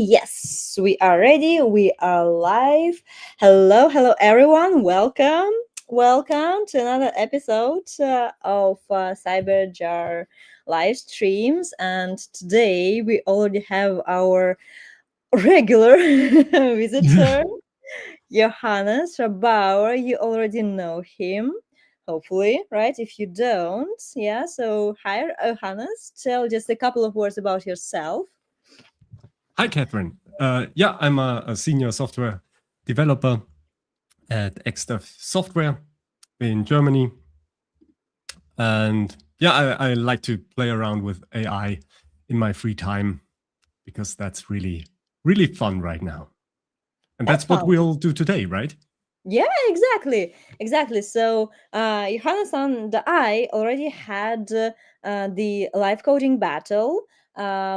Yes, we are ready. We are live. Hello, everyone. Welcome to another episode of CyberJar live streams. And today we already have our regular visitor, Johannes Rabauer. You already know him, hopefully, right? If you don't, yeah. So, hi, Johannes. Tell just a couple of words about yourself. Hi, Catherine. I'm a senior software developer at XDEV Software in Germany. And I like to play around with AI in my free time because that's really, really fun right now. And that's what fun. we'll do today, right? Yeah, exactly. So, Johannes and I already had the live coding battle.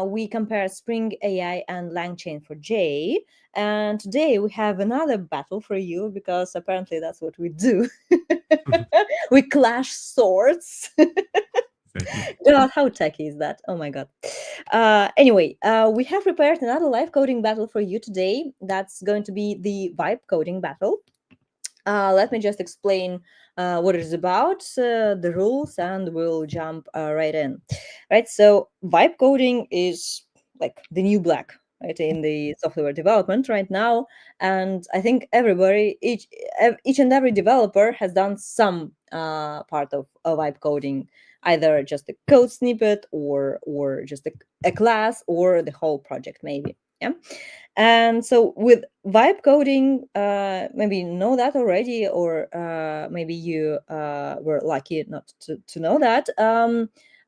We compared Spring AI and LangChain for J, and today we have another battle for you because apparently that's what we do. We clash swords. Exactly. God, how tacky is that? Oh my god. Anyway, we have prepared another live coding battle for you today. That's going to be the vibe coding battle. Let me just explain what it is about, the rules, and we'll jump right in. Right, so vibe coding is like the new black, right, in the software development right now, and I think everybody, each and every developer has done some part of vibe coding, either just a code snippet or just a class or the whole project, maybe. Yeah. And so with vibe coding, maybe you know that already, or maybe you were lucky not to know that.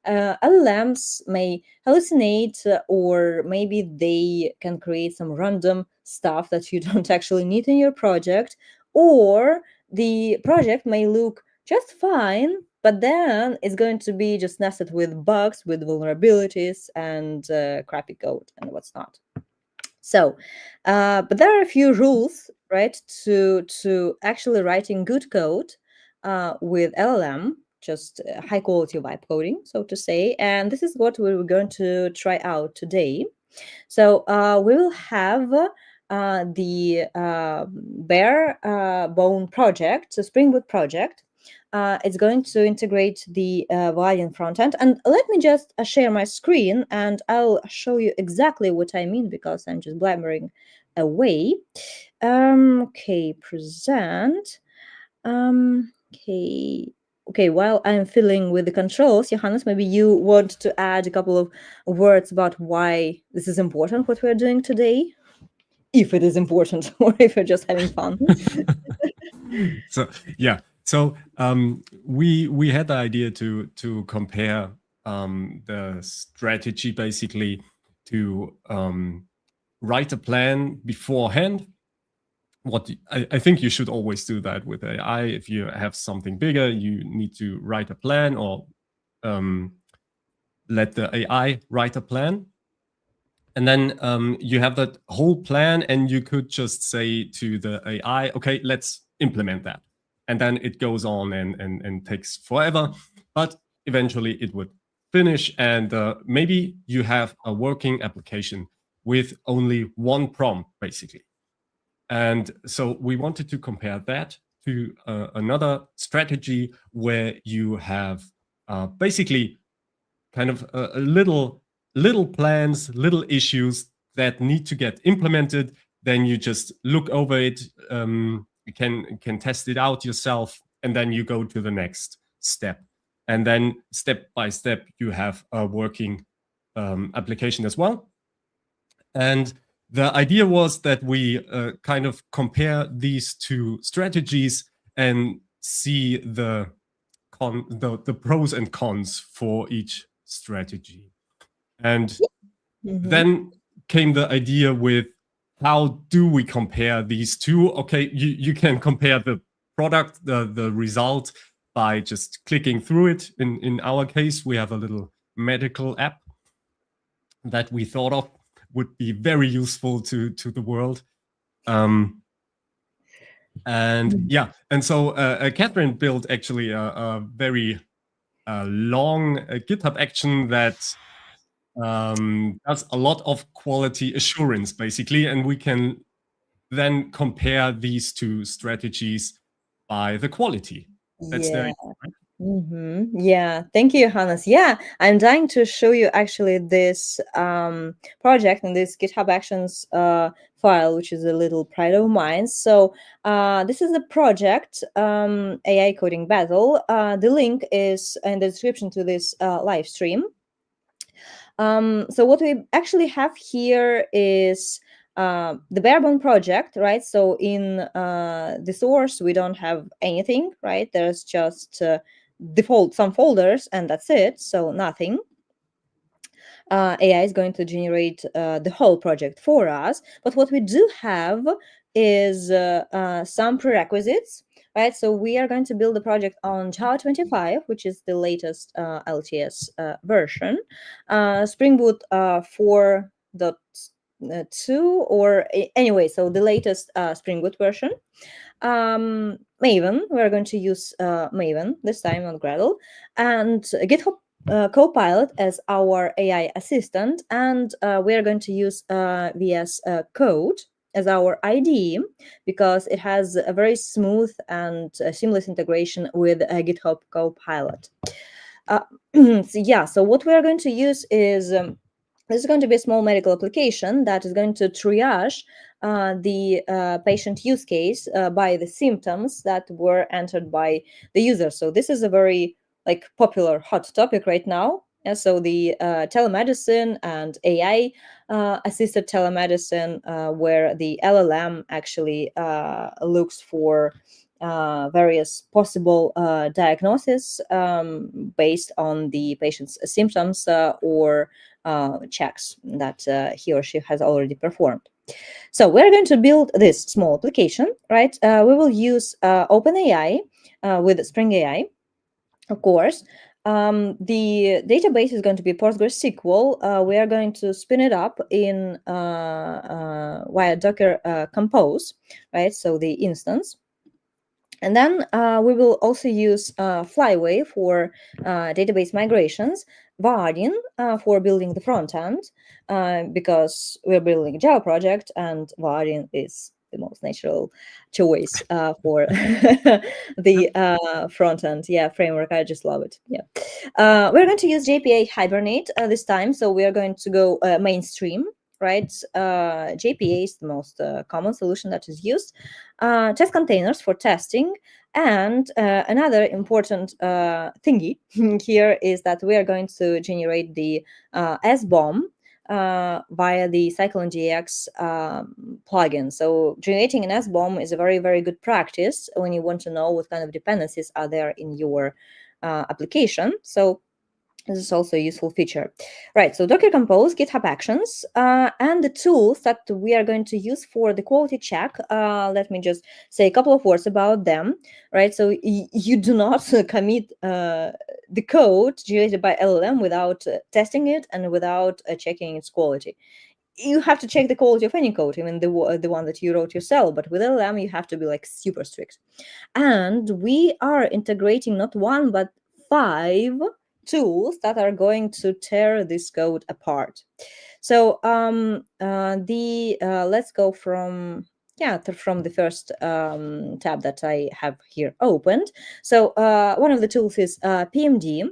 LLMs may hallucinate, or maybe they can create some random stuff that you don't actually need in your project, or the project may look just fine, but then it's going to be just nested with bugs, with vulnerabilities, and crappy code and what's not. So, but there are a few rules, right, to actually writing good code with LLM, just high quality vibe coding, so to say. And this is what we were going to try out today. So we will have the bare bone project, the Spring Boot project. It's going to integrate the Vaadin front end. And let me just share my screen and I'll show you exactly what I mean because I'm just blabbering away. Okay, present. Okay, while I'm filling with the controls, Johannes, maybe you want to add a couple of words about why this is important, what we're doing today, if it is important, or if you're just having fun. We had the idea to compare the strategy basically to write a plan beforehand. What I think you should always do that with AI. If you have something bigger, you need to write a plan or let the AI write a plan. And then you have that whole plan and you could just say to the AI, okay, let's implement that. And then it goes on and takes forever, but eventually it would finish. And maybe you have a working application with only one prompt, basically. And so we wanted to compare that to another strategy where you have basically kind of a little plans, little issues that need to get implemented. Then you just look over it, you can test it out yourself, and then you go to the next step. And then step by step, you have a working application as well. And the idea was that we kind of compare these two strategies and see the pros and cons for each strategy. And then came the idea with how do we compare these two? Okay, you can compare the product, the result by just clicking through it. In our case, we have a little medical app that we thought of would be very useful to the world. And so Catherine built actually a very long GitHub action that does a lot of quality assurance, basically, and we can then compare these two strategies by the quality. That's Yeah. the idea, right? Yeah, thank you, Johannes. Yeah, I'm dying to show you actually this project and this GitHub Actions file, which is a little pride of mine. So this is the project, AI Coding Battle. The link is in the description to this live stream. So what we actually have here is the barebone project, right? So in the source, we don't have anything, right? There's just default some folders and that's it, so nothing. AI is going to generate the whole project for us. But what we do have is some prerequisites, right? So we are going to build the project on Java 25, which is the latest LTS version, Spring Boot 4.2, or anyway, so the latest Spring Boot version. Maven, we're going to use Maven this time, not Gradle, and GitHub Copilot as our AI assistant, and we are going to use VS Code as our IDE because it has a very smooth and seamless integration with GitHub Copilot. So what we are going to use is this is going to be a small medical application that is going to triage the patient use case by the symptoms that were entered by the user. So this is a very popular hot topic right now. And so the telemedicine and AI assisted telemedicine, where the LLM actually looks for various possible diagnoses based on the patient's symptoms or checks that he or she has already performed. So we're going to build this small application, right? We will use OpenAI with Spring AI, of course. The database is going to be PostgreSQL. We are going to spin it up in via Docker Compose, right? So the instance. And then we will also use Flyway for database migrations, Vaadin for building the front end, because we're building a Java project and Vaadin is the most natural choice for the front end framework. I just love it. We're going to use JPA Hibernate this time, so we are going to go mainstream. Right, JPA is the most common solution that is used. Test containers for testing, and another important thingy here is that we are going to generate the SBOM via the CycloneGX plugin. So generating an SBOM is a very, very good practice when you want to know what kind of dependencies are there in your application. So this is also a useful feature. Right, so Docker Compose, GitHub Actions, and the tools that we are going to use for the quality check. Let me just say a couple of words about them. Right, so you do not commit the code generated by LLM without testing it and without checking its quality. You have to check the quality of any code, even the one that you wrote yourself, but with LLM you have to be super strict. And we are integrating not one but 5 tools that are going to tear this code apart. So let's go from the first tab that I have here opened. So one of the tools is PMD,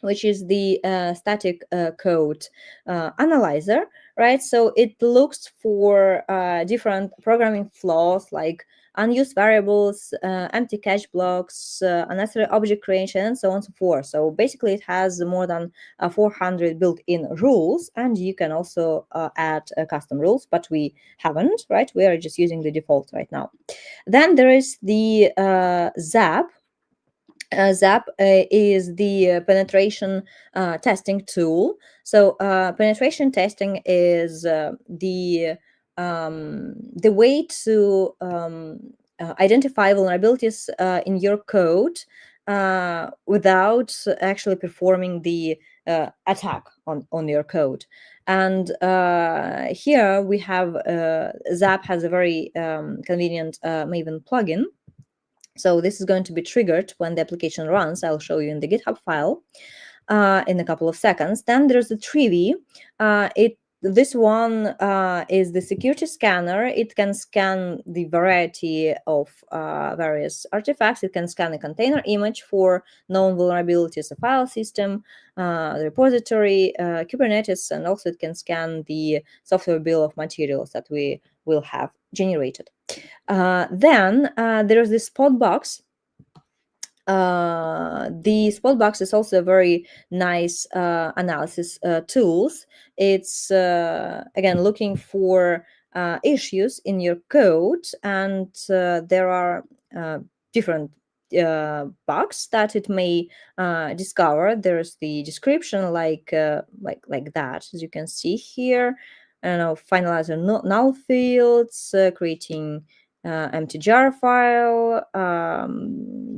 which is the static code analyzer, right? So it looks for different programming flaws like unused variables, empty cache blocks, unnecessary object creation, and so on and so forth. So basically it has more than 400 built-in rules, and you can also add custom rules, but we haven't, right? We are just using the default right now. Then there is the ZAP. ZAP is the penetration testing tool. So penetration testing is the way to identify vulnerabilities in your code without actually performing the attack on your code. And here we have ZAP has a very convenient Maven plugin. So this is going to be triggered when the application runs. I'll show you in the GitHub file. in a couple of seconds. Then there's the Trivy. This one is the security scanner. It can scan the variety of various artifacts. It can scan a container image for known vulnerabilities, a file system, the repository, Kubernetes, and also it can scan the software bill of materials that we will have generated. Then there's the SpotBugs. The SpotBugs is also a very nice analysis tools. It's again looking for issues in your code, and there are different bugs that it may discover. There's the description like that, as you can see here. I don't know, finalizer null fields, creating empty jar file,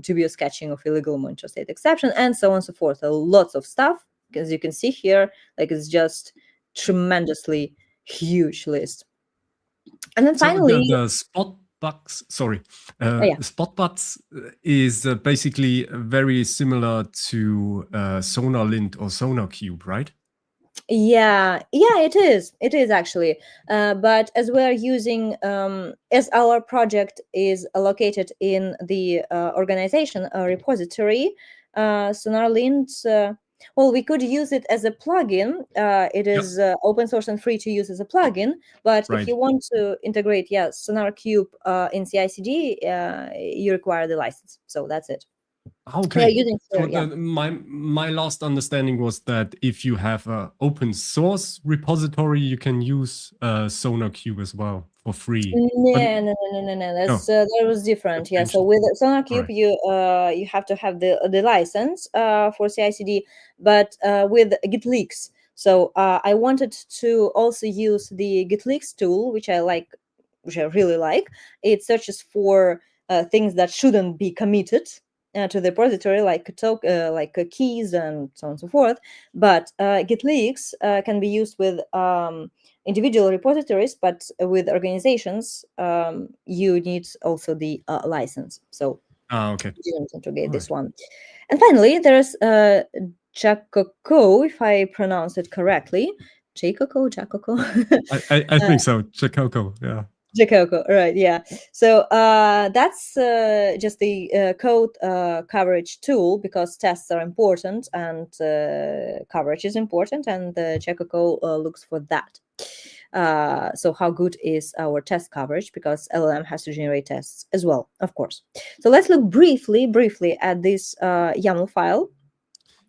dubious catching of illegal monitor state exception, and so on and so forth. So lots of stuff, as you can see here, like it's just tremendously huge list. And then finally, the SpotBugs, SpotBugs is basically very similar to SonarLint or SonarCube, right? Yeah, it is actually, but as we're using as our project is located in the organization repository, SonarLint, well, we could use it as a plugin. It is open source and free to use as a plugin, but if you want to integrate SonarCube in CI/CD, you require the license, so that's it. Okay. My last understanding was that if you have an open source repository, you can use SonarCube as well for free. No. That's that was different. Yeah. So with SonarCube, you have to have the license for CI/CD, but with GitLeaks. So I wanted to also use the GitLeaks tool, which I really like. It searches for things that shouldn't be committed to the repository, like keys and so on and so forth. But GitLeaks can be used with individual repositories, but with organizations, you need also the license. So okay, you didn't integrate this one. And finally, there's JaCoCo, if I pronounce it correctly. JaCoCo. I think so. JaCoCo, yeah. JaCoCo, right? Yeah. So that's just the code coverage tool, because tests are important and coverage is important, and JaCoCo looks for that. So how good is our test coverage? Because LLM has to generate tests as well, of course. So let's look briefly at this YAML file.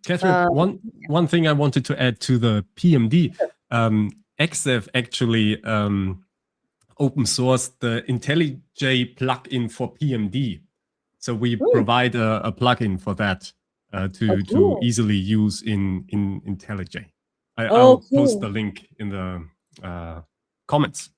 Catherine, one thing I wanted to add to the PMD, XDEV actually open source the IntelliJ plugin for PMD. So we provide a plugin for that to easily use in IntelliJ. I'll post the link in the comments.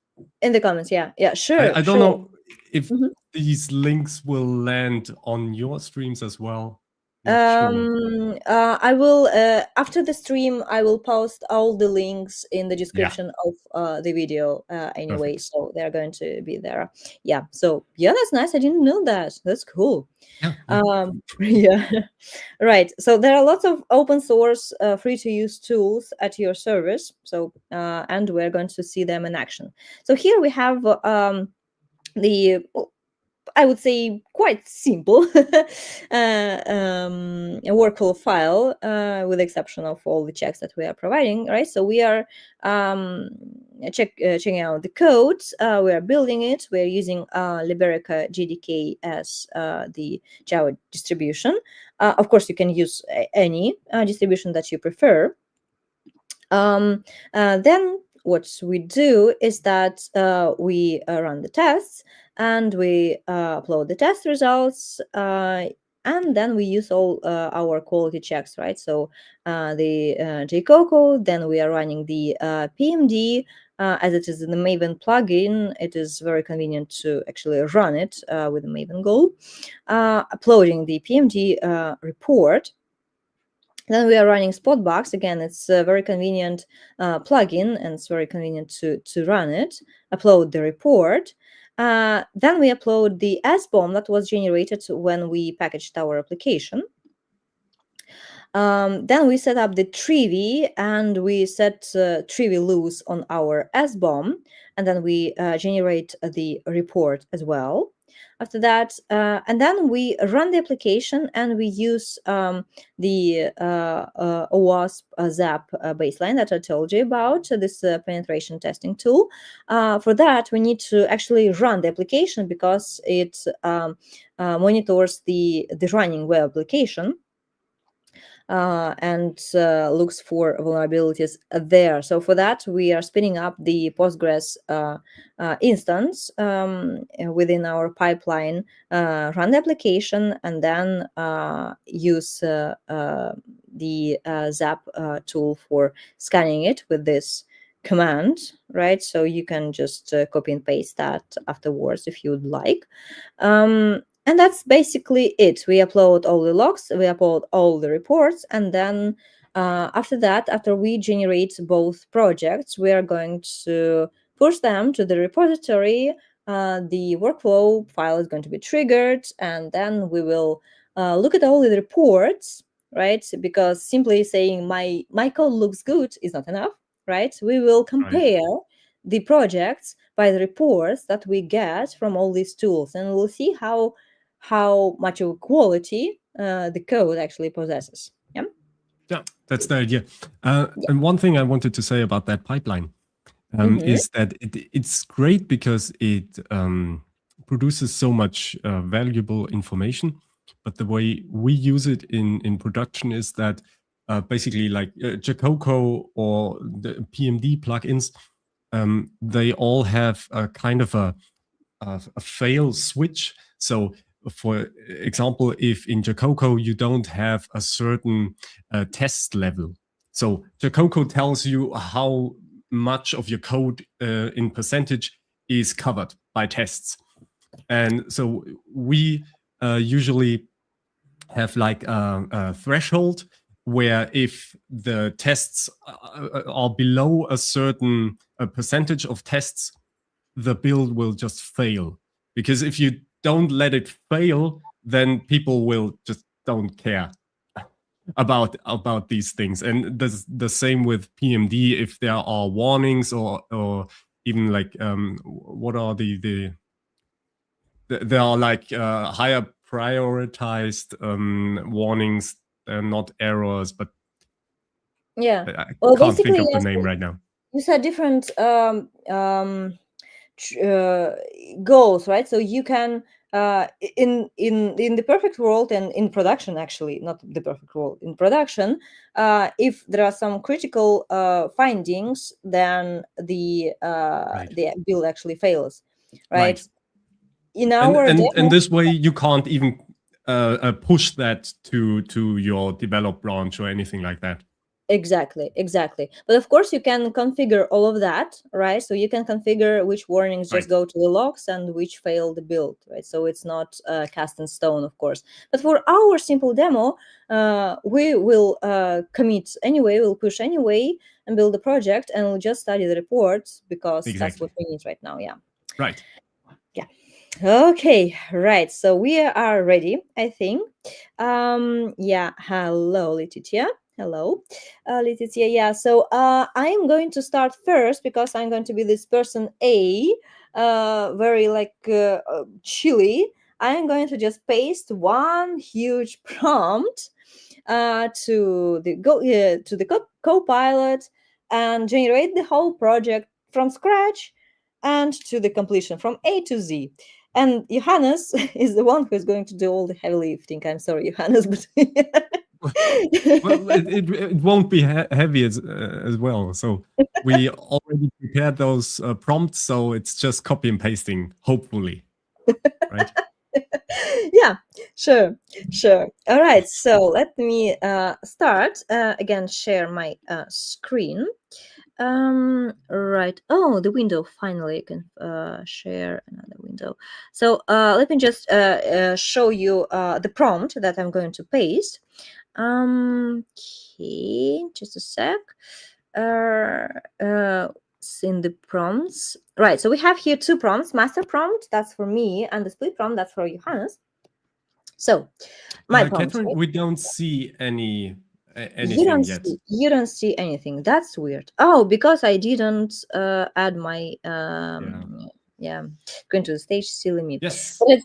In the comments, yeah, sure. I don't know if these links will land on your streams as well. I will after the stream I will post all the links in the description of the video anyway. Perfect. So they're going to be there. So that's nice. I didn't know that. That's cool. Right. So there are lots of open source free to use tools at your service. So and we're going to see them in action. So here we have the I would say quite simple a workflow file, with the exception of all the checks that we are providing, right? So we are checking out the code, we are building it, we are using Liberica JDK as the Java distribution. Of course, you can use any distribution that you prefer. Then what we do is that we run the tests, and we upload the test results, and then we use all our quality checks, right? So the JaCoCo, then we are running the PMD, as it is in the Maven plugin. It is very convenient to actually run it with the Maven goal, uploading the PMD report. Then we are running SpotBugs. Again, it's a very convenient plugin, and it's very convenient to run it. Upload the report. Then we upload the SBOM that was generated when we packaged our application. Then we set up the Trivy, and we set Trivy loose on our SBOM, and then we generate the report as well. After that, and then we run the application, and we use the OWASP ZAP baseline that I told you about, this penetration testing tool. For that, we need to actually run the application because it monitors the running web application. And looks for vulnerabilities there. So for that, we are spinning up the Postgres instance within our pipeline, run the application, and then use the ZAP tool for scanning it with this command, right? So you can just copy and paste that afterwards if you would like. And that's basically it. We upload all the logs, we upload all the reports, and then after that, after we generate both projects, we are going to push them to the repository. The workflow file is going to be triggered, and then we will look at all the reports, right? Because simply saying my code looks good is not enough, right? We will compare the projects by the reports that we get from all these tools, and we'll see how much of quality the code actually possesses. Yeah, that's the idea. And one thing I wanted to say about that pipeline is that it's great because it produces so much valuable information. But the way we use it in production is that basically like JaCoCo or the PMD plugins, they all have a kind of a fail switch. So for example, if in JaCoCo you don't have a certain test level, so JaCoCo tells you how much of your code in percentage is covered by tests. And so we usually have like a threshold where if the tests are below a certain percentage of tests, the build will just fail. Because if you don't let it fail, then people will just don't care about these things. And the same with PMD. If there are warnings or even like what are there are like higher prioritized warnings. They're not errors, but yeah, I can't think of the name right now. You said different goals, right? So you can in the perfect world, and in production, actually not the perfect world, in production, if there are some critical findings, then the build actually fails, right? In our and this way you can't even push that to your develop branch or anything like that. Exactly. But of course, you can configure all of that, right? So you can configure which warnings just go to the logs and which fail the build, right? So it's not cast in stone, of course. But for our simple demo, we will commit anyway, we'll push anyway, and build the project, and we'll just study the reports because that's what we need right now. Yeah. Right. Yeah. Okay, right. So we are ready, I think. Yeah. Hello, Letitia. Hello, Letitia. Yeah, so I'm going to start first because I'm going to be this person A, very like chilly. I'm going to just paste one huge prompt to the Copilot and generate the whole project from scratch and to the completion from A to Z. And Johannes is the one who is going to do all the heavy lifting. I'm sorry, Johannes, but well, it won't be heavy as well. So we already prepared those prompts, so it's just copy and pasting, hopefully, right? Yeah, sure. All right, so let me start. Again, share my screen. Right. Oh, the window. Finally, I can share another window. So let me just show you the prompt that I'm going to paste. Okay, just a sec. In the prompts, right? So we have here two prompts: master prompt, that's for me, and the split prompt, that's for Johannes. So my prompt. Catherine, we don't see any anything yet. You don't see anything. That's weird. Oh, because I didn't add my going to the stage, silly me. Yes. But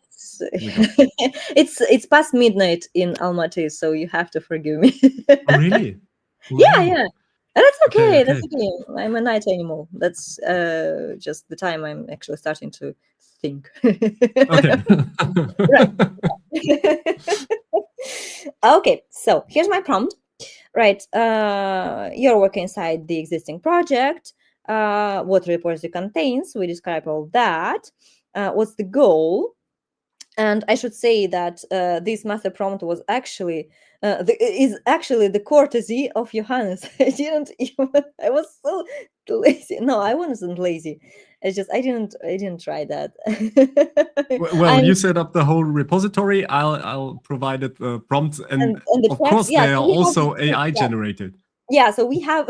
it's past midnight in Almaty, so you have to forgive me. Oh, really? Yeah, Wow. yeah. And that's okay. Okay. That's okay. I'm a night animal. That's just the time I'm actually starting to think. Okay. Right. Okay, so here's my prompt. Right, you're working inside the existing project. What repository contains? We describe all that. What's the goal? And I should say that this master prompt was actually is actually the courtesy of Johannes. I didn't even. I was so lazy. No, I wasn't lazy. It's just I didn't try that. Well, you set up the whole repository. I'll provide it prompts, and the of text, course yeah, they are so we have also the, AI generated. yeah. So we have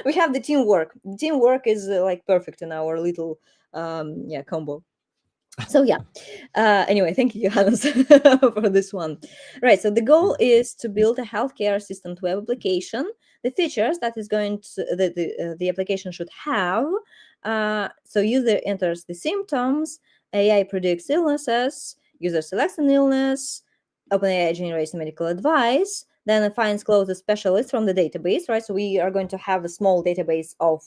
we have the teamwork. Teamwork is like perfect in our little combo. So yeah, anyway, thank you, Johannes, for this one. Right, so the goal is to build a healthcare assistant web application. The features that is going to the application should have. So user enters the symptoms, AI predicts illnesses, user selects an illness, OpenAI generates medical advice, then it finds closest specialists from the database, right? So we are going to have a small database of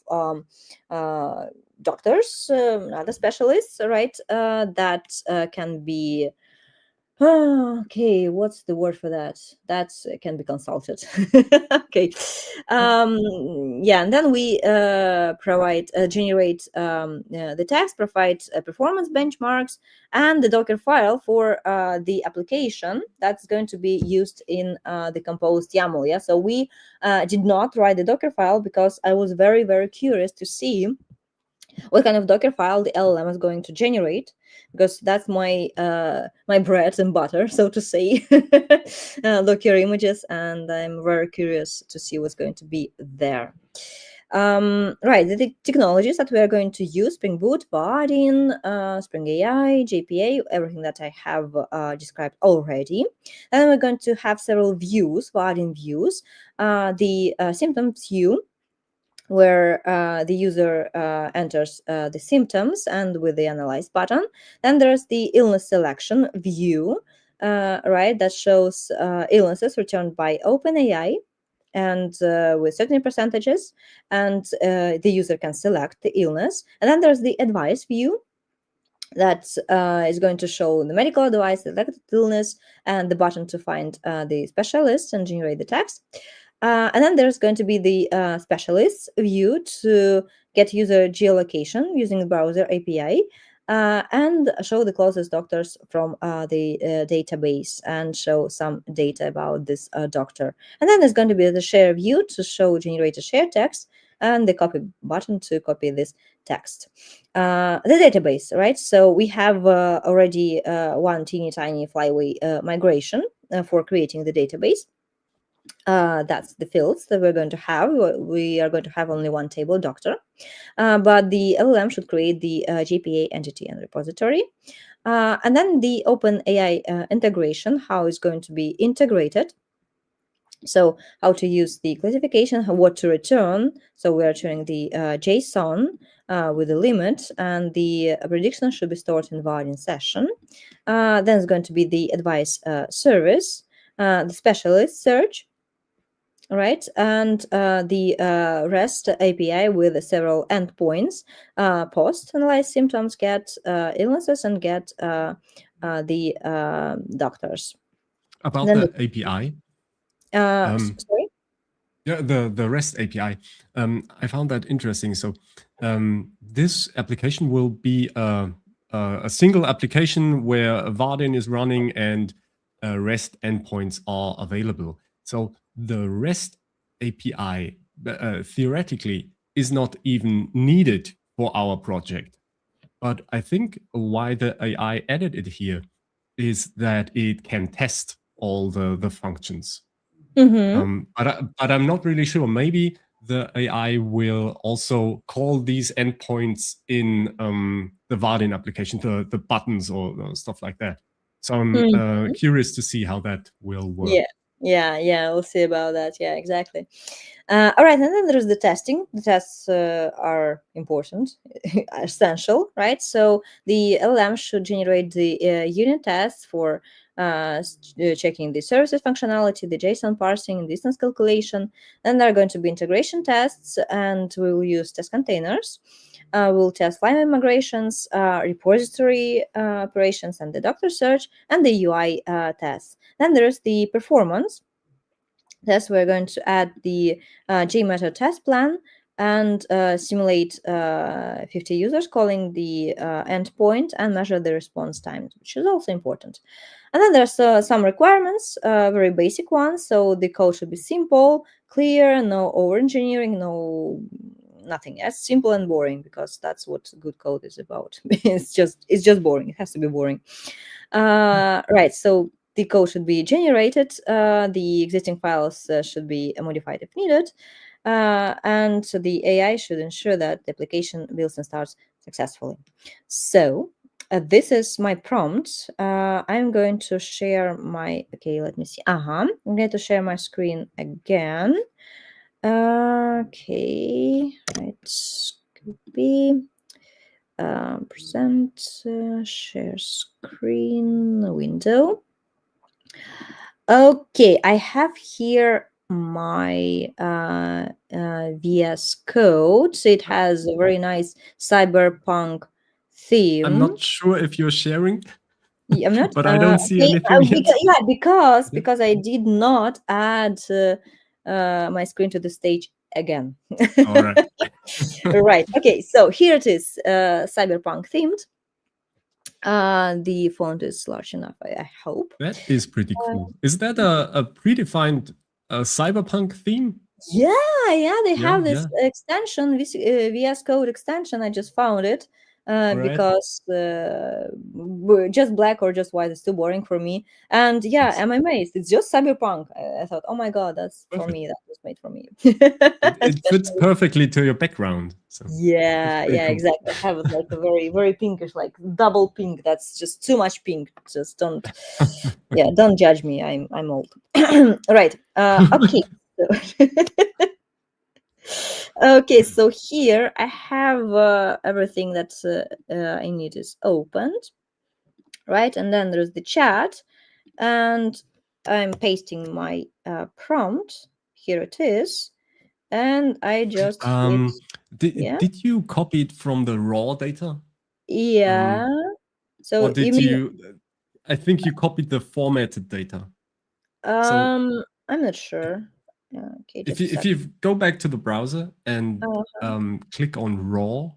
doctors, other specialists, right? That can be okay. What's the word for that? That can be consulted. Okay. Yeah, and then we generate the text, provide performance benchmarks, and the Docker file for the application that's going to be used in the composed YAML. Yeah, so we did not write the Docker file because I was very, very curious to see what kind of Docker file the LLM is going to generate, because that's my my bread and butter, so to say, Docker images, and I'm very curious to see what's going to be there. Right, the technologies that we are going to use: Spring Boot, Vaadin, Spring AI, JPA, everything that I have described already. And we're going to have several views, Vaadin views, the symptoms view, where the user enters the symptoms and with the analyze button. Then there's the illness selection view, right, that shows illnesses returned by OpenAI and with certain percentages, and the user can select the illness. And then there's the advice view that is going to show the medical advice, the selected illness, and the button to find the specialist and generate the text. And then there's going to be the specialists view to get user geolocation using the browser API, and show the closest doctors from the database and show some data about this doctor. And then there's going to be the share view to show generated share text, and the copy button to copy this text. The database, right? So we have already one teeny tiny flyway migration for creating the database. That's the fields that we're going to have. We are going to have only one table, doctor, but the LLM should create the JPA entity and repository. And then the OpenAI integration, how it's going to be integrated. So how to use the classification, what to return. So we're returning the JSON with a limit, and the prediction should be stored in Vaadin session. Then it's going to be the advice service, the specialist search, right, and the REST API with several endpoints, post, analyze symptoms, get illnesses, and get the doctors. About Then the API. Sorry? Yeah, the REST API. I found that interesting. So this application will be a single application where Vaadin is running and REST endpoints are available. So the REST API theoretically is not even needed for our project. But I think why the AI added it here is that it can test all the functions. But I'm not really sure. Maybe the AI will also call these endpoints in the Vaadin application, the buttons or stuff like that. So I'm curious to see how that will work. Yeah. Yeah, we'll see about that. Yeah, exactly. All right, and then there's the testing. The tests are important, essential, right? So the LLM should generate the unit tests for checking the services functionality, the JSON parsing, distance calculation. Then there are going to be integration tests, and we will use test containers. We'll test line migrations, repository operations, and the doctor search, and the UI tests. Then there's the performance. Thus, we're going to add the JMeter test plan and simulate 50 users calling the endpoint and measure the response time, which is also important. And then there's some requirements, very basic ones. So the code should be simple, clear, no over-engineering, nothing. As simple and boring, because that's what good code is about. it's just boring. It has to be boring. Right. So the code should be generated. The existing files should be modified if needed. And so the AI should ensure that the application builds and starts successfully. So this is my prompt. I'm going to share my, okay, let me see. I'm going to share my screen again. Okay, right, could be present, share screen window. Okay, I have here my VS Code. So it has a very nice cyberpunk theme. I'm not sure if you're sharing. I'm not, but I don't see anything yet. Because I did not add my screen to the stage again. All right. Right. Okay. So here it is, cyberpunk themed. The font is large enough, I hope. That is pretty cool. Is that a predefined cyberpunk theme? Yeah. They have this extension, this VS Code extension. I just found it. Because just black or just white is too boring for me. And yeah, I'm amazed. It's just cyberpunk. I thought, oh my god, that's for me. That was made for me. It fits perfectly to your background. So yeah, cool. Exactly. I have like a very, very pinkish, like double pink. That's just too much pink. Just don't, don't judge me. I'm old. Right. Okay. Okay, so here I have everything that I need is opened, right? And then there's the chat, and I'm pasting my prompt. Here it is, and I just did you copy it from the raw data? Yeah. So or did you? I think you copied the formatted data. I'm not sure. Okay, if you go back to the browser and click on raw,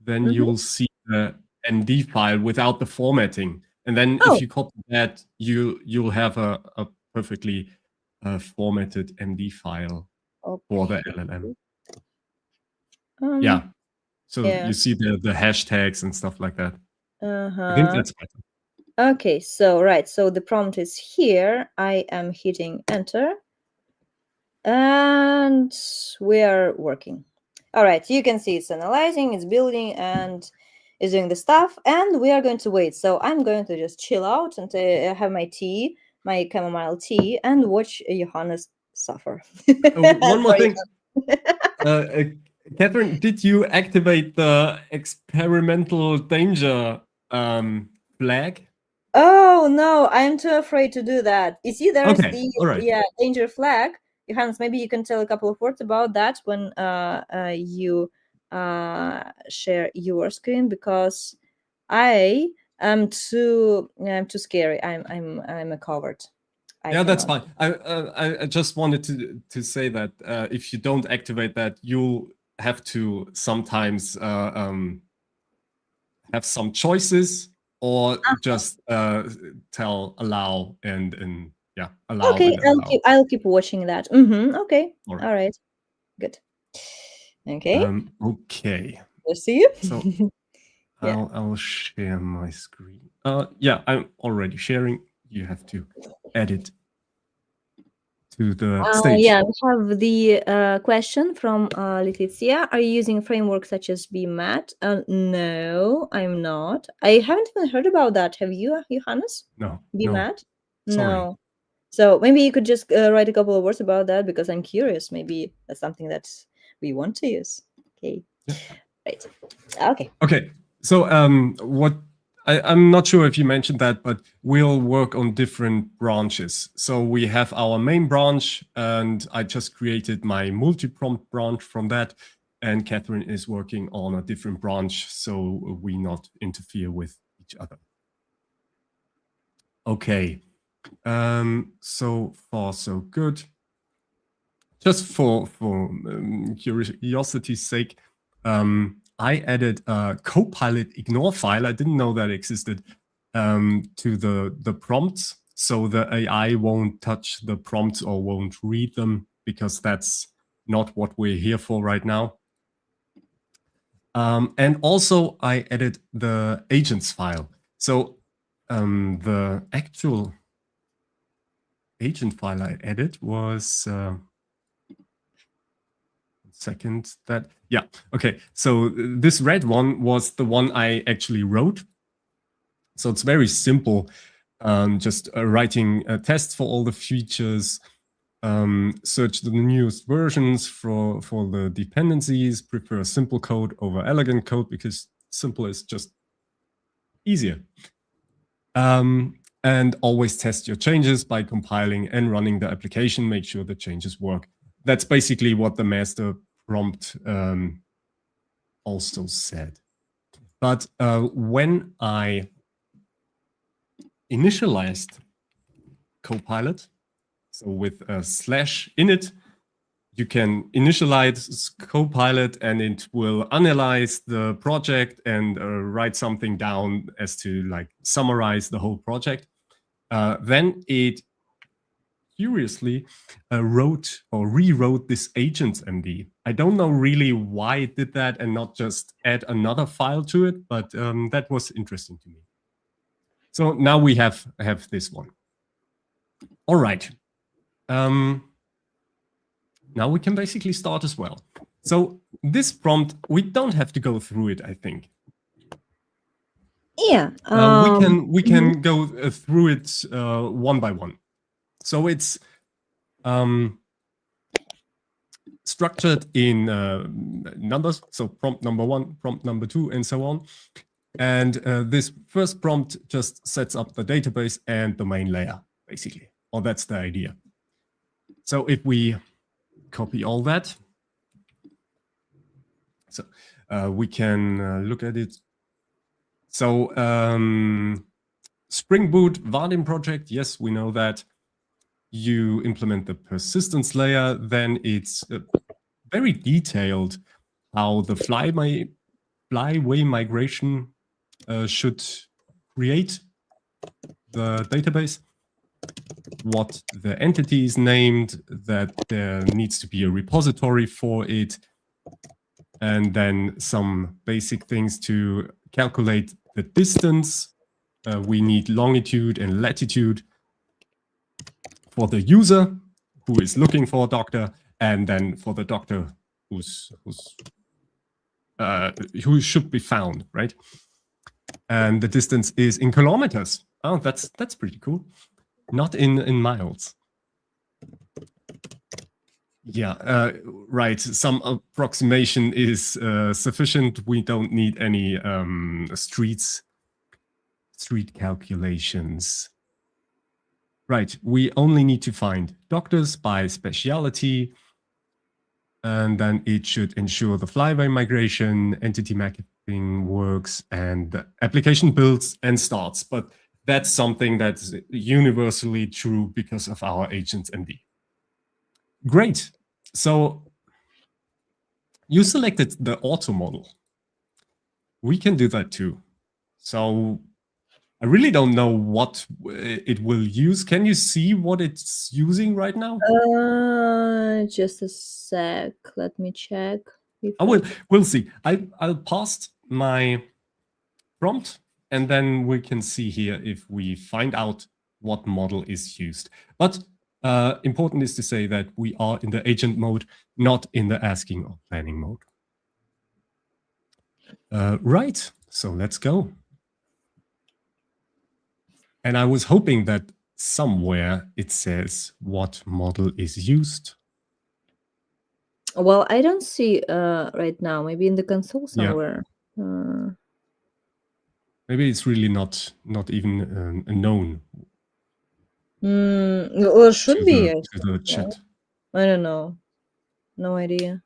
then you'll see the MD file without the formatting. And then if you copy that, you'll have a perfectly formatted MD file for the LLM. Yeah. So you see the hashtags and stuff like that. I think that's better. Okay, so right. So the prompt is here. I am hitting enter. And we are working. All right, you can see it's analyzing, it's building, and is doing the stuff. And we are going to wait. So I'm going to just chill out and have my tea, my chamomile tea, and watch Johannes suffer. One more thing. Catherine, did you activate the experimental danger flag? Oh no, I'm too afraid to do that. You see, there's the danger flag. Johannes, maybe you can tell a couple of words about that when you share your screen, because I am too scary. I'm a coward. That's fine. I just wanted to say that if you don't activate that, you'll have to sometimes have some choices, or just tell allow and allow. Okay, I'll keep watching that. Okay. All right. Good. Okay. Okay. We'll see you. So I'll share my screen. I'm already sharing. You have to edit to the stage. We have the question from Letizia. Are you using a framework such as BMAT? No, I'm not. I haven't even heard about that. Have you, Johannes? No. BMAT? Sorry. No. So maybe you could just write a couple of words about that, because I'm curious. Maybe that's something that we want to use. Okay. Yeah. Right. Okay. Okay. So what I'm not sure if you mentioned that, but we'll work on different branches. So we have our main branch, and I just created my multi-prompt branch from that. And Catherine is working on a different branch, so we not interfere with each other. Okay. So far, so good. Just for curiosity's sake, I added a Copilot ignore file. I didn't know that existed to the prompts, so the AI won't touch the prompts or won't read them, because that's not what we're here for right now. And also, I added the agents file. So the actual agent file I added was second that, yeah, okay. So this red one was the one I actually wrote. So it's very simple, just writing tests for all the features, search the newest versions for the dependencies, prefer simple code over elegant code, because simple is just easier. And always test your changes by compiling and running the application, make sure the changes work. That's basically what the master prompt also said. But when I initialized Copilot, so with a / init, you can initialize Copilot and it will analyze the project and write something down as to like summarize the whole project. Then it curiously wrote or rewrote this agents MD. I don't know really why it did that and not just add another file to it, but that was interesting to me. So now we have this one. All right. Now we can basically start as well. So this prompt, we don't have to go through it, I think. Yeah. We can go through it one by one. So it's structured in numbers, so prompt number 1, prompt number 2, and so on. And this first prompt just sets up the database and domain layer, basically. Or that's the idea. So if we copy all that, so we can look at it. So Spring Boot Vaadin project, yes, we know that. You implement the persistence layer, then it's very detailed how the flyway migration should create the database, what the entity is named, that there needs to be a repository for it, and then some basic things to calculate the distance. We need longitude and latitude for the user who is looking for a doctor, and then for the doctor who should be found, right? And the distance is in kilometers. Oh, that's pretty cool. Not in miles. Yeah, right. Some approximation is sufficient. We don't need any street calculations. Right, we only need to find doctors by specialty, and then it should ensure the flyway migration, entity mapping works, and the application builds and starts. But that's something that's universally true because of our agents MD. Great. So you selected the auto model. We can do that too. So I really don't know what it will use. Can you see what it's using right now? Just a sec. Let me check. We'll see. I'll paste my prompt, and then we can see here if we find out what model is used. But important is to say that we are in the agent mode, not in the asking or planning mode. Right. So let's go. And I was hoping that somewhere it says what model is used. Well, I don't see right now. Maybe in the console Yeah. somewhere. Maybe it's really not even known Well, it should to be. the chat. I don't know. No idea.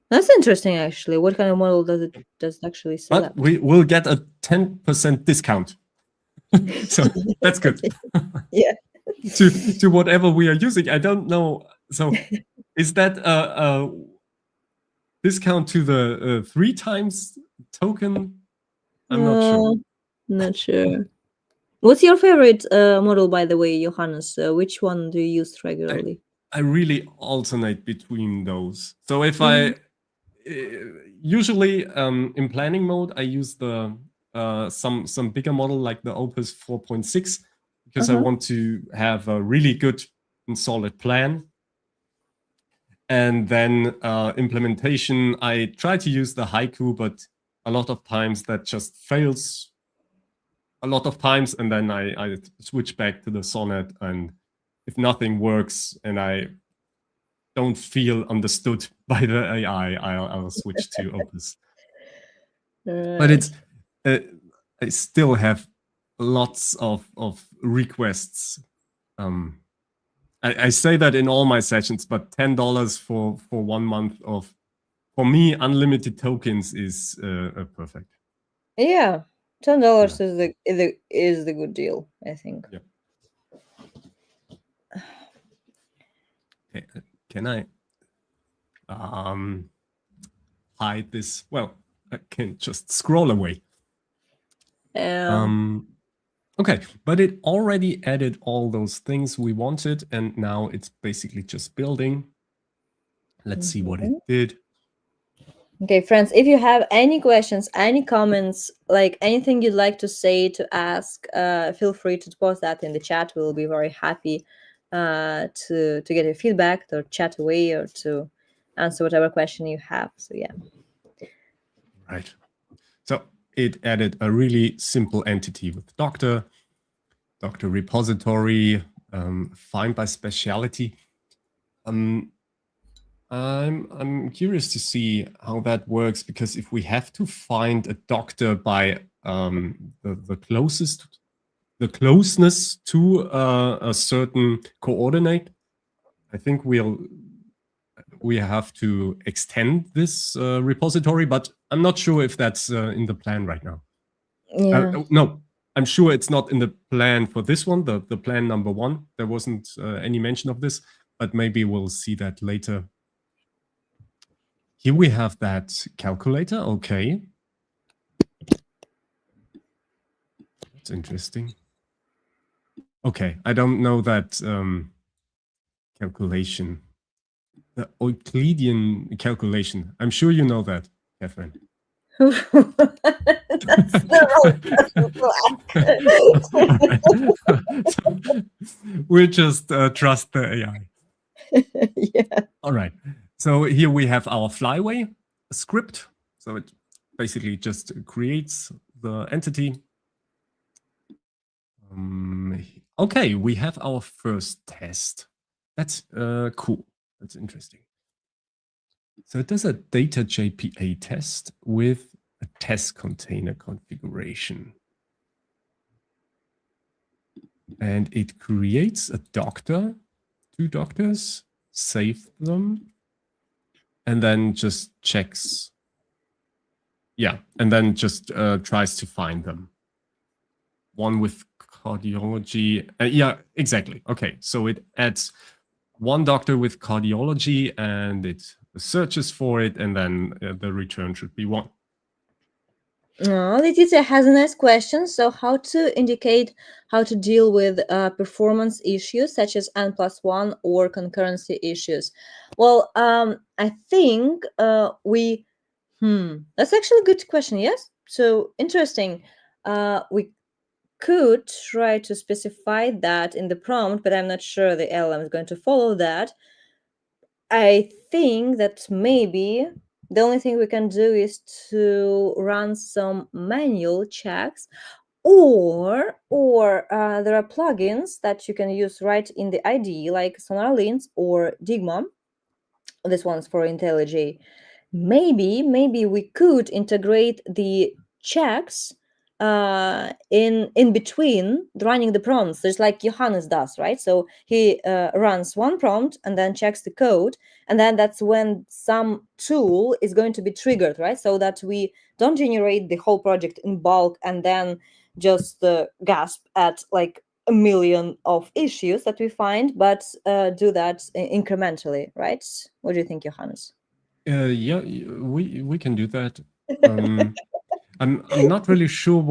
That's interesting, actually. What kind of model does it actually select? But we will get a 10% discount. So that's good. Yeah. to whatever we are using. I don't know. So is that a discount to the 3 times token? I'm not sure. Not sure. What's your favorite model, by the way, Johannes? Which one do you use regularly? I really alternate between those. So if I usually in planning mode, I use the some bigger model like the Opus 4.6 because I want to have a really good and solid plan. And then implementation, I try to use the Haiku, but a lot of times that just fails a lot of times. And then I switch back to the Sonnet. And if nothing works and I don't feel understood by the AI, I'll switch to Opus. But it's I still have lots of requests. I say that in all my sessions, but $10 for 1 month of, for me, unlimited tokens is perfect. Yeah, $10 is the good deal, I think. Yeah. Okay. Can I hide this? Well, I can just scroll away. Okay, but it already added all those things we wanted, and now it's basically just building. Let's see what it did. Okay, friends, if you have any questions, any comments, like anything you'd like to say, to ask, feel free to post that in the chat. We'll be very happy to get your feedback, or chat away, or to answer whatever question you have. So yeah. Right. So it added a really simple entity with doctor repository, find by specialty. I'm curious to see how that works, because if we have to find a doctor by the closeness to a certain coordinate, I think we have to extend this repository, but I'm not sure if that's in the plan right now. Yeah. No, I'm sure it's not in the plan for this one, the plan number 1. There wasn't any mention of this, but maybe we'll see that later. Here we have that calculator. Okay. That's interesting. Okay, I don't know that calculation. The Euclidean calculation. I'm sure you know that, Catherine. That's the So we'll just trust the AI. Yeah. All right. So here we have our flyway script. So it basically just creates the entity. Okay, we have our first test. That's cool. That's interesting. So it does a data JPA test with a test container configuration. And it creates a doctor, 2 doctors, saves them, and then just checks. Yeah, and then just tries to find them. One with cardiology. Yeah, exactly. Okay, so it adds 1 doctor with cardiology and it searches for it, and then the return should be 1. Letitia has a nice question. So how to indicate how to deal with performance issues such as N+1 or concurrency issues? Well, I think that's actually a good question. Yes. So interesting. We could try to specify that in the prompt, but I'm not sure the LLM is going to follow that. I think that maybe the only thing we can do is to run some manual checks, Or there are plugins that you can use right in the IDE, like SonarLint or Digma. This one's for IntelliJ. Maybe we could integrate the checks in between running the prompts. There's like Johannes does, right? So he runs one prompt and then checks the code, and then that's when some tool is going to be triggered, right? So that we don't generate the whole project in bulk and then just gasp at like a million of issues that we find, but do that incrementally, right? What do you think, Johannes? Yeah, we can do that. I'm not really sure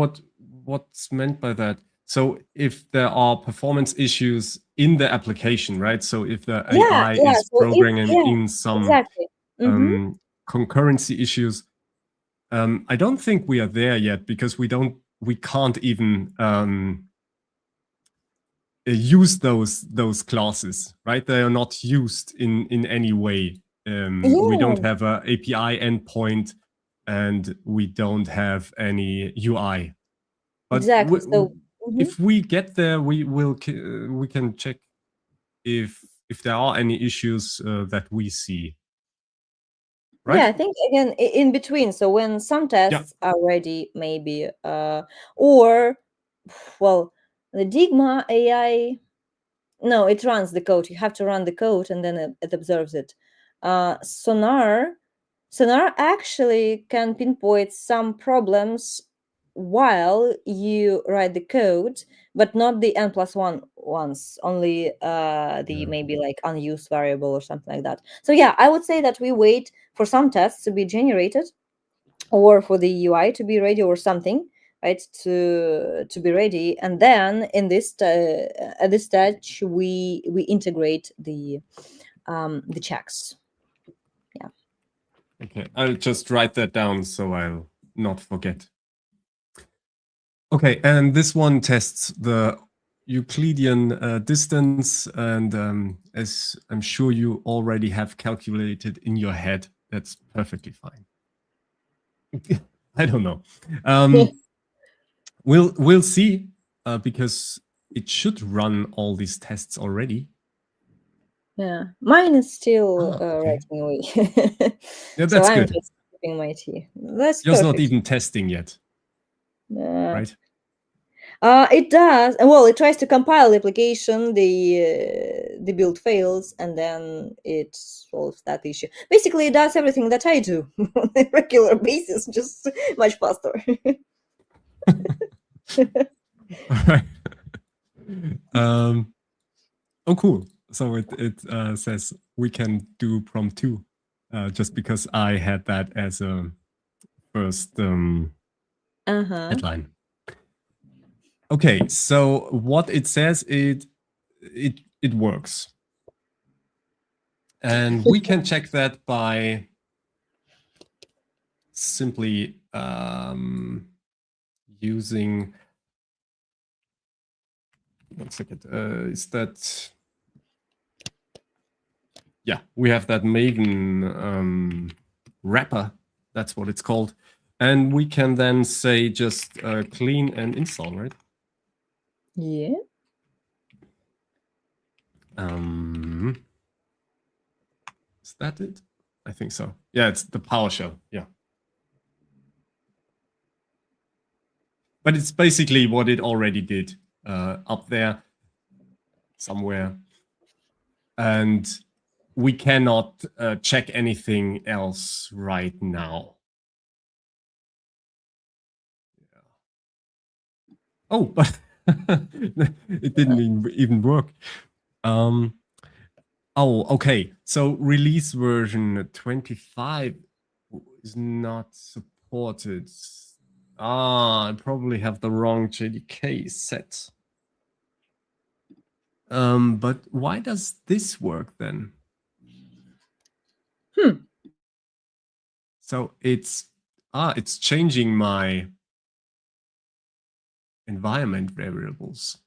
what's meant by that. So if there are performance issues in the application, right? So if the AI is So programming in some exactly. concurrency issues, I don't think we are there yet, because we can't even use those classes, right? They are not used in any way. We don't have a API endpoint, and we don't have any UI. But Exactly. So if we get there, we can check if there are any issues that we see. Right? yeah, I think again in between. So when some tests are ready, maybe or well, the Digma AI, no, it runs the code. You have to run the code and then it observes it. Sonar actually can pinpoint some problems while you write the code, but not the n+1 ones, only the maybe like unused variable or something like that. So yeah, I would say that we wait for some tests to be generated, or for the UI to be ready, or something, right, to be ready, and then in this at this stage we integrate the checks. Yeah. Okay, I'll just write that down so I'll not forget. Okay, and this one tests the Euclidean distance, and as I'm sure you already have calculated in your head, that's perfectly fine. I don't know. We'll see, because it should run all these tests already. Yeah, mine is still writing away. Yeah, so that's I'm good. just sipping my tea. That's Just perfect. not even testing yet, right? It does. Well, it tries to compile the application, the build fails, and then it solves that issue. Basically, it does everything that I do on a regular basis, just much faster. All right. Oh, cool. So it says we can do prompt 2, just because I had that as a first headline. Okay, so what it says, it works. And we can check that by simply using, one second, is that, yeah, we have that Maven wrapper, that's what it's called. And we can then say just clean and install, right? Yeah. Is that it? I think so. Yeah, it's the PowerShell. Yeah. But it's basically what it already did up there somewhere. And we cannot check anything else right now. Yeah. Oh, but it didn't even work. Oh, okay. So release version 25 is not supported. I probably have the wrong JDK set. But why does this work then? So it's changing my environment variables.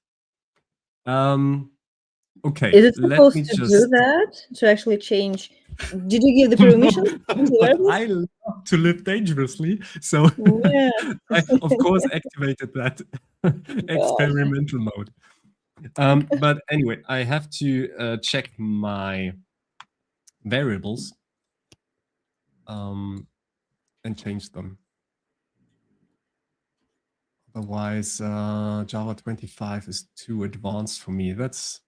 Okay, Is it let me supposed to just. do that? To actually change? Did you give the permissions? But I love to live dangerously, so Yeah. I of course activated that experimental mode. But anyway, I have to check my variables and change them. Otherwise, Java 25 is too advanced for me. That's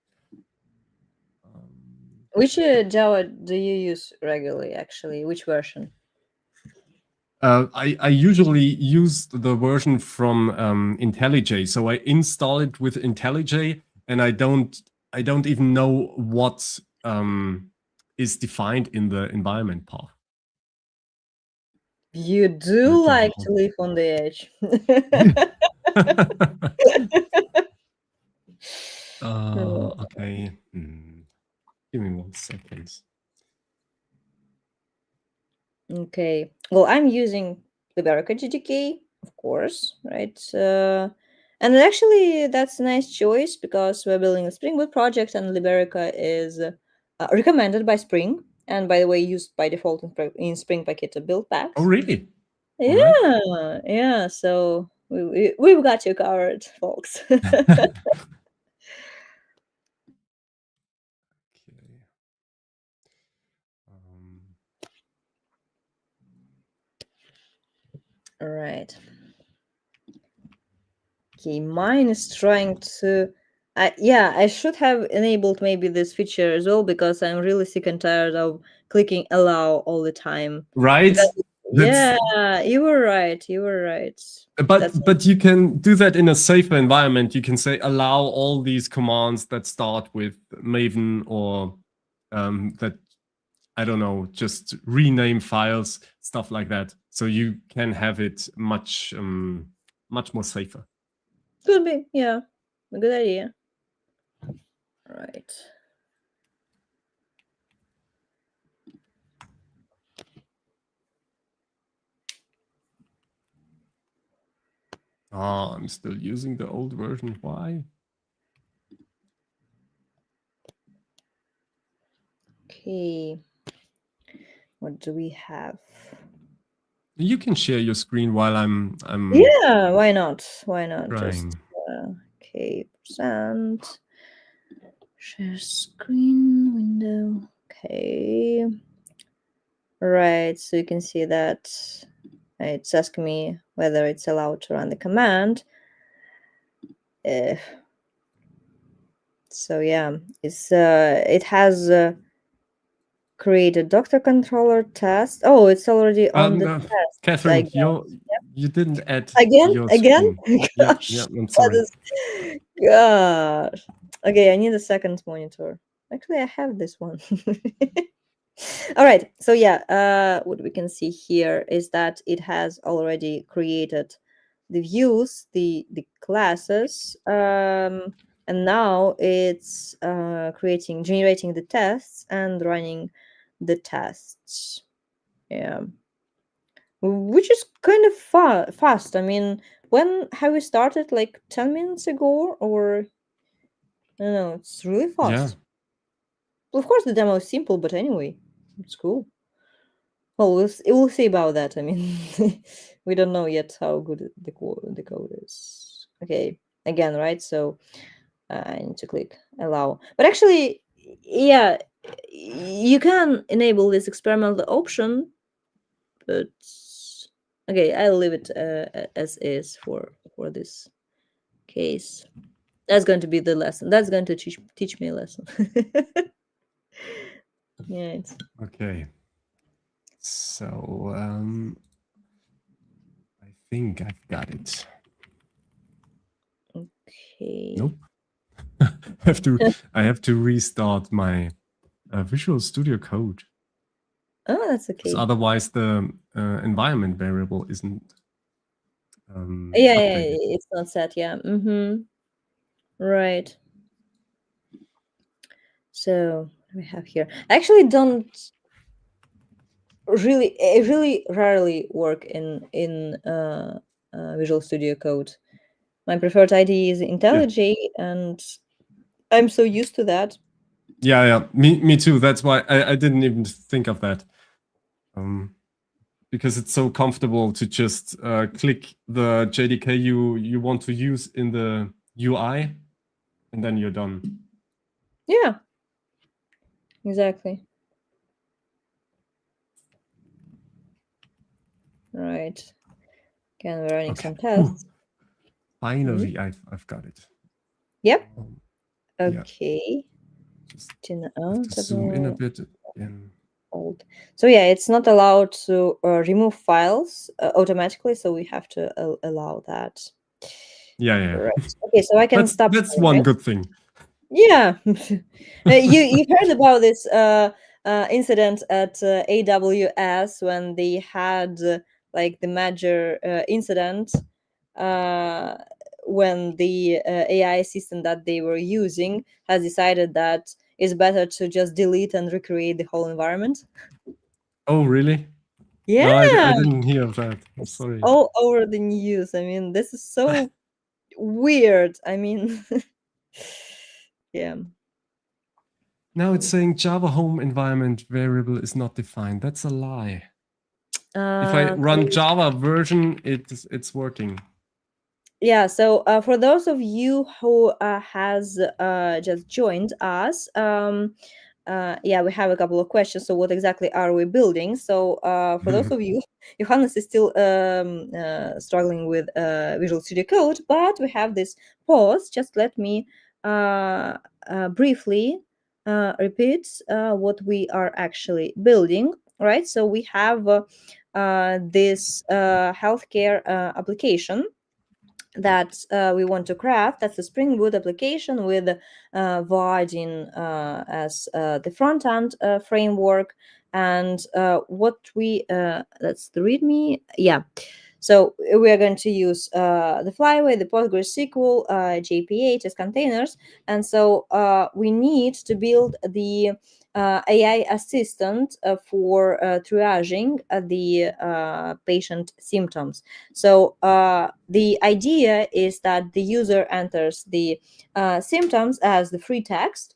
Which Java do you use regularly, actually? Which version? I usually use the version from IntelliJ. So I install it with IntelliJ, and I don't even know what is defined in the environment path. You do like to live on the edge. Okay. Give me 1 second. Okay. Well, I'm using Liberica GDK, of course, right? And actually, that's a nice choice because we're building a Spring Boot project, and Liberica is recommended by Spring, and by the way, used by default in Spring packet to build packs. Oh, really? Yeah, yeah. So we've got you covered, folks. All right. Okay, mine is trying to. Yeah, I should have enabled maybe this feature as well because I'm really sick and tired of clicking allow all the time. Right? Yeah, you were right. You were right. But you can do that in a safer environment. You can say allow all these commands that start with Maven or that, I don't know, just rename files, stuff like that. So you can have it much more safer. Could be, yeah, a good idea. Right. Oh, I'm still using the old version. Why? Okay. What do we have? You can share your screen while I'm Yeah, why not? Why not? trying. Just okay, percent share screen window. Okay. Right, so you can see that it's asking me whether it's allowed to run the command. So yeah, it has created Docker controller test. Oh, it's already on the test. Catherine, you didn't add again. your Again? screen. Gosh, yeah, I'm sorry. Gosh. Okay, I need a second monitor. Actually, I have this one. All right. So yeah, what we can see here is that it has already created the views, the classes, and now it's generating the tests and running the tests. Yeah, which is kind of fast. I mean, when have we started? Like 10 minutes ago, or I don't know. It's really fast. Yeah. Well, of course, the demo is simple, but anyway, it's cool. Well, we'll see about that. I mean, we don't know yet how good the code is. Okay, again, right? So I need to click allow. But actually, yeah, you can enable this experimental option. But okay, I'll leave it as is for this case. That's going to be the lesson. That's going to teach me a lesson. Yeah. Okay. So I think I've got it. Okay. Nope. I have to restart my Visual Studio Code. Oh, that's okay. Otherwise, the environment variable isn't. Yeah, it's not set. Yeah. Right. So what do we have here? I actually don't really rarely work in Visual Studio Code. My preferred IDE is IntelliJ, and I'm so used to that. Yeah. Me too. That's why I didn't even think of that. Because it's so comfortable to just click the JDK you want to use in the UI, and then you're done. Yeah, exactly. Right. Again, we're running some tests. Finally, I've got it. Yep. Yeah. Okay. Just have to zoom in a bit again. So yeah, it's not allowed to remove files automatically, so we have to allow that. Yeah. Right. Okay, so I can stop. That's one good thing. Yeah. You heard about this incident at AWS when they had like the major incident when the AI assistant that they were using has decided that it's better to just delete and recreate the whole environment. Oh, really? Yeah. No, I didn't hear of that. I'm It's sorry. all over the news. I mean, this is so weird. I mean, yeah. Now it's saying Java home environment variable is not defined. That's a lie. If I run Java version, it's working. Yeah, so for those of you who has just joined us, yeah, we have a couple of questions. So what exactly are we building? So for those of you, Johannes is still struggling with Visual Studio Code, but we have this pause. Just let me briefly repeat what we are actually building, right? So we have this healthcare application that we want to craft. That's a Spring Boot application with Vaadin as the front end framework. And what we that's the README. Yeah. So we are going to use the Flyway, the PostgreSQL, JPA as containers. And so we need to build the AI assistant for triaging the patient symptoms. So the idea is that the user enters the symptoms as the free text,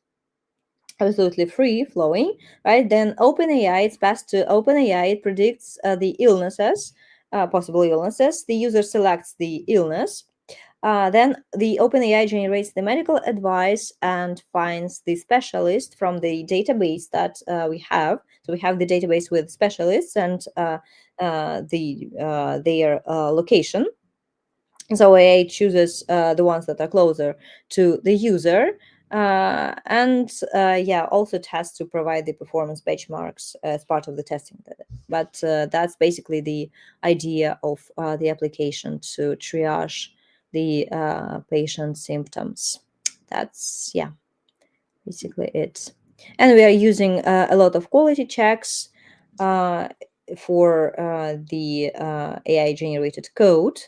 absolutely free flowing, right? Then OpenAI, it's passed to OpenAI, it predicts the illnesses, possible illnesses. The user selects the illness. Then the OpenAI generates the medical advice and finds the specialist from the database that we have. So we have the database with specialists and their location. So AI chooses the ones that are closer to the user. And yeah, also tests to provide the performance benchmarks as part of the testing. But that's basically the idea of the application to triage the patient symptoms. That's, yeah, basically it. And we are using a lot of quality checks for the AI generated code,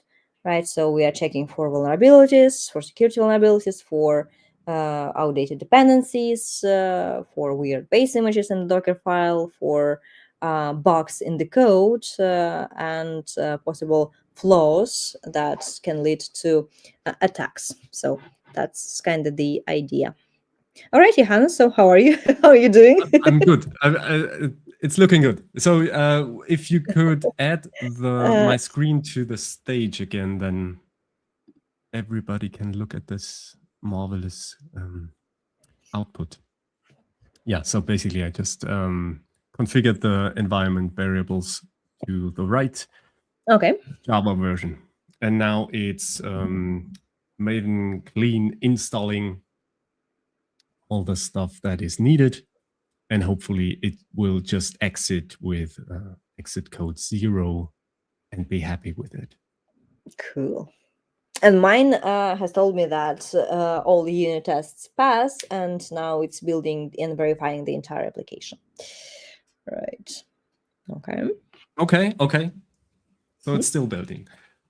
right? So we are checking for vulnerabilities, for security vulnerabilities, for outdated dependencies, for weird base images in the Docker file, for bugs in the code, and possible flaws that can lead to attacks. So that's kind of the idea. All right, Johannes, so how are you? How are you doing? I'm good. It's looking good. So if you could add my screen to the stage again, then everybody can look at this marvelous output. Yeah, so basically I just configured the environment variables to the right Java version. And now it's Maven clean installing all the stuff that is needed. And hopefully it will just exit with exit code 0 and be happy with it. Cool. And mine has told me that all the unit tests pass, and now it's building and verifying the entire application. Right. Okay. So it's still building.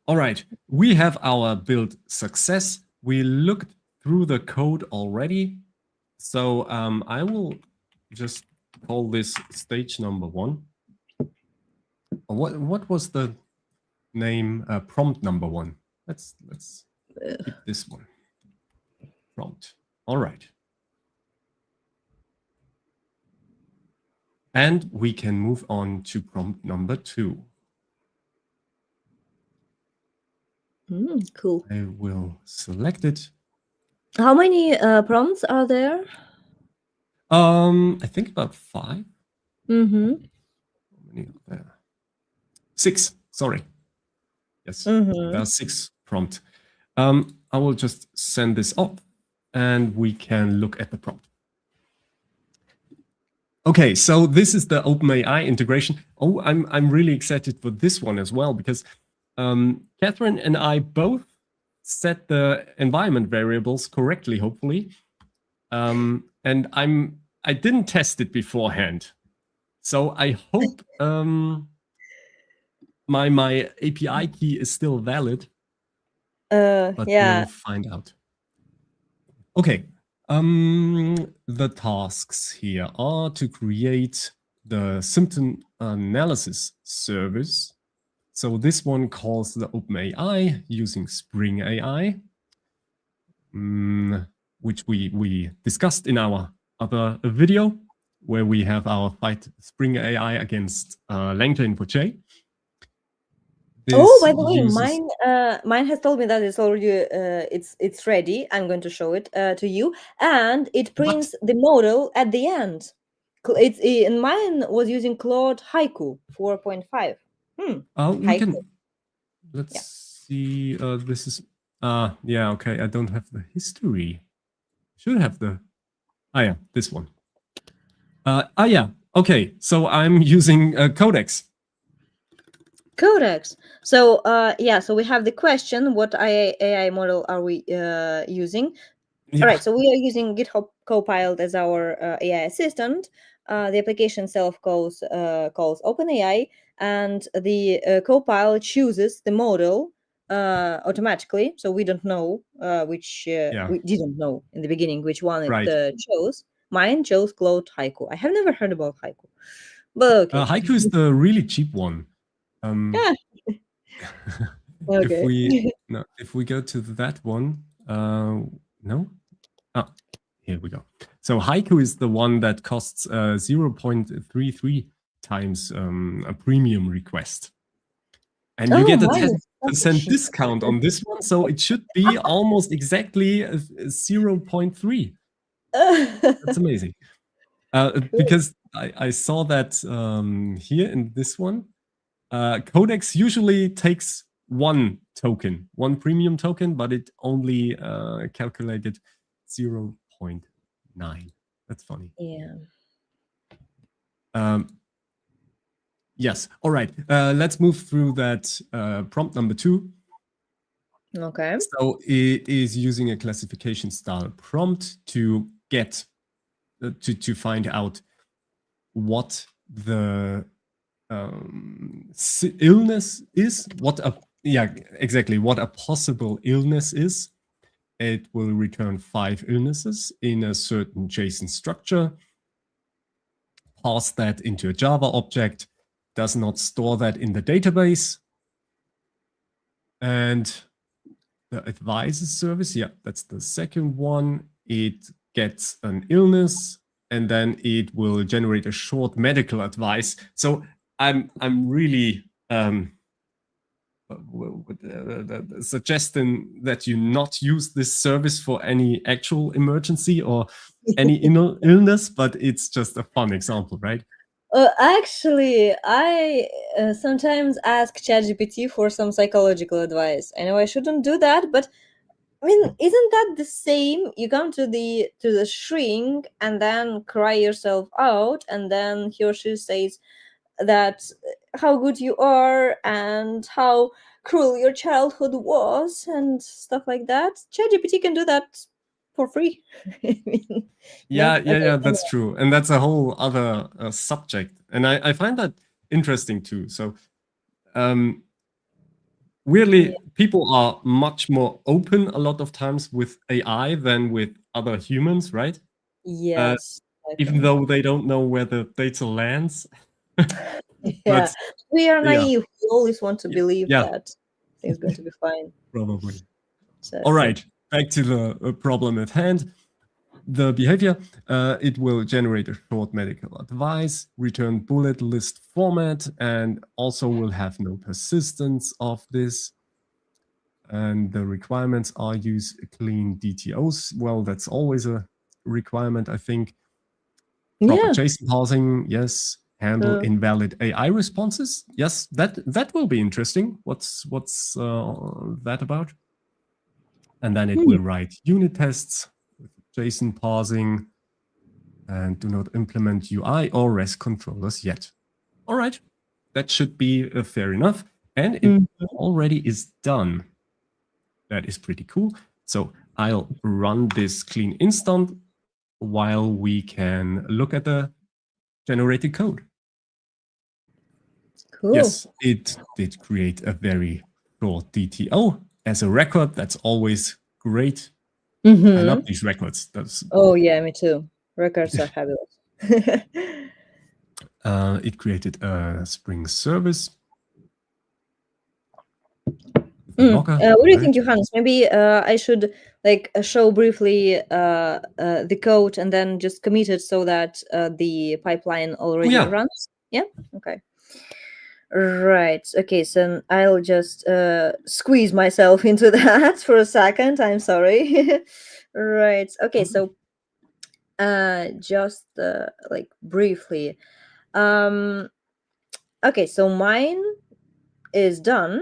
All right. We have our build success. We looked through the code already. So I will just call this stage number 1. What was the name? Prompt number 1. Let's keep this one. Prompt. All right. And we can move on to prompt number 2. Cool. I will select it. How many prompts are there? I think about 5. Mm-hmm. How many are there? 6. Sorry. Yes, Mm-hmm. there are 6 prompts. I will just send this off, and we can look at the prompt. Okay, so this is the OpenAI integration. Oh, I'm really excited for this one as well, because Catherine and I both set the environment variables correctly, hopefully. And I didn't test it beforehand, so I hope my API key is still valid. But Yeah. we'll find out. Okay. The tasks here are to create the symptom analysis service. So this one calls the OpenAI using Spring AI, which we discussed in our other video, where we have our fight Spring AI against LangChain4j. Oh, by the way, mine has told me that it's already it's ready. I'm going to show it to you, and it prints the model at the end. It's and mine was using Claude Haiku 4.5. We can. Let's see. This is. Yeah. Okay. I don't have the history. Should have the. Yeah, this one. Yeah. Okay. So I'm using Codex. Codex. So yeah, so we have the question: what AI model are we using? Yeah. All right, so we are using GitHub Copilot as our AI assistant. The application itself calls OpenAI, and the Copilot chooses the model automatically. So we don't know which we didn't know in the beginning which one it chose. Mine chose Claude Haiku. I have never heard about Haiku, but okay. Haiku is the really cheap one. Okay. If we go to that one, no. Oh, here we go. So Haiku is the one that costs 0.33 times a premium request. And you get a 10% discount on this one, so it should be almost exactly 0.3. That's amazing. Because I saw that here in this one, Codex usually takes one premium token, but it only calculated 0.9. That's funny. Yeah. Yes. All right. Let's move through that prompt number 2. Okay. So it is using a classification style prompt to get to find out what the illness is. What a possible illness is. It will return 5 illnesses in a certain JSON structure. Pass that into a Java object. Does not store that in the database. And the advisor service, that's the second one. It gets an illness, and then it will generate a short medical advice. So I'm really suggesting that you not use this service for any actual emergency or any illness, but it's just a fun example, right? Actually, I sometimes ask ChatGPT for some psychological advice. I know I shouldn't do that, but I mean, isn't that the same? You come to the shrink and then cry yourself out, and then he or she says that how good you are and how cruel your childhood was and stuff like that. ChatGPT can do that for free. I mean, yeah, that's true, and that's a whole other subject, and I find that interesting too. So weirdly, people are much more open a lot of times with AI than with other humans, right? Yes. Even though they don't know where the data lands. Yeah, we are naive. We always want to believe Yeah. that things going to be fine. Probably. So, all right, back to the problem at hand. the behavior, it will generate a short medical advice, return bullet list format, and also will have no persistence of this. And the requirements are use clean DTOs. Well, that's always a requirement, I think. Proper JSON parsing, yes. Handle invalid AI responses. Yes, that will be interesting. What's that about? And then it will write unit tests with JSON parsing, and do not implement UI or REST controllers yet. All right, that should be fair enough. And it already is done. That is pretty cool. So I'll run this clean instant while we can look at the generated code. Cool. Yes, it did create a very short DTO as a record. That's always great. I love these records. Oh yeah, me too. Records are fabulous. It created a Spring service. What do you think, Johannes? Maybe I should show briefly the code and then just commit it so that the pipeline already runs. Yeah. Okay. Right. Okay. So I'll just squeeze myself into that for a second. I'm sorry. Right. Okay. So just briefly. Okay. So mine is done.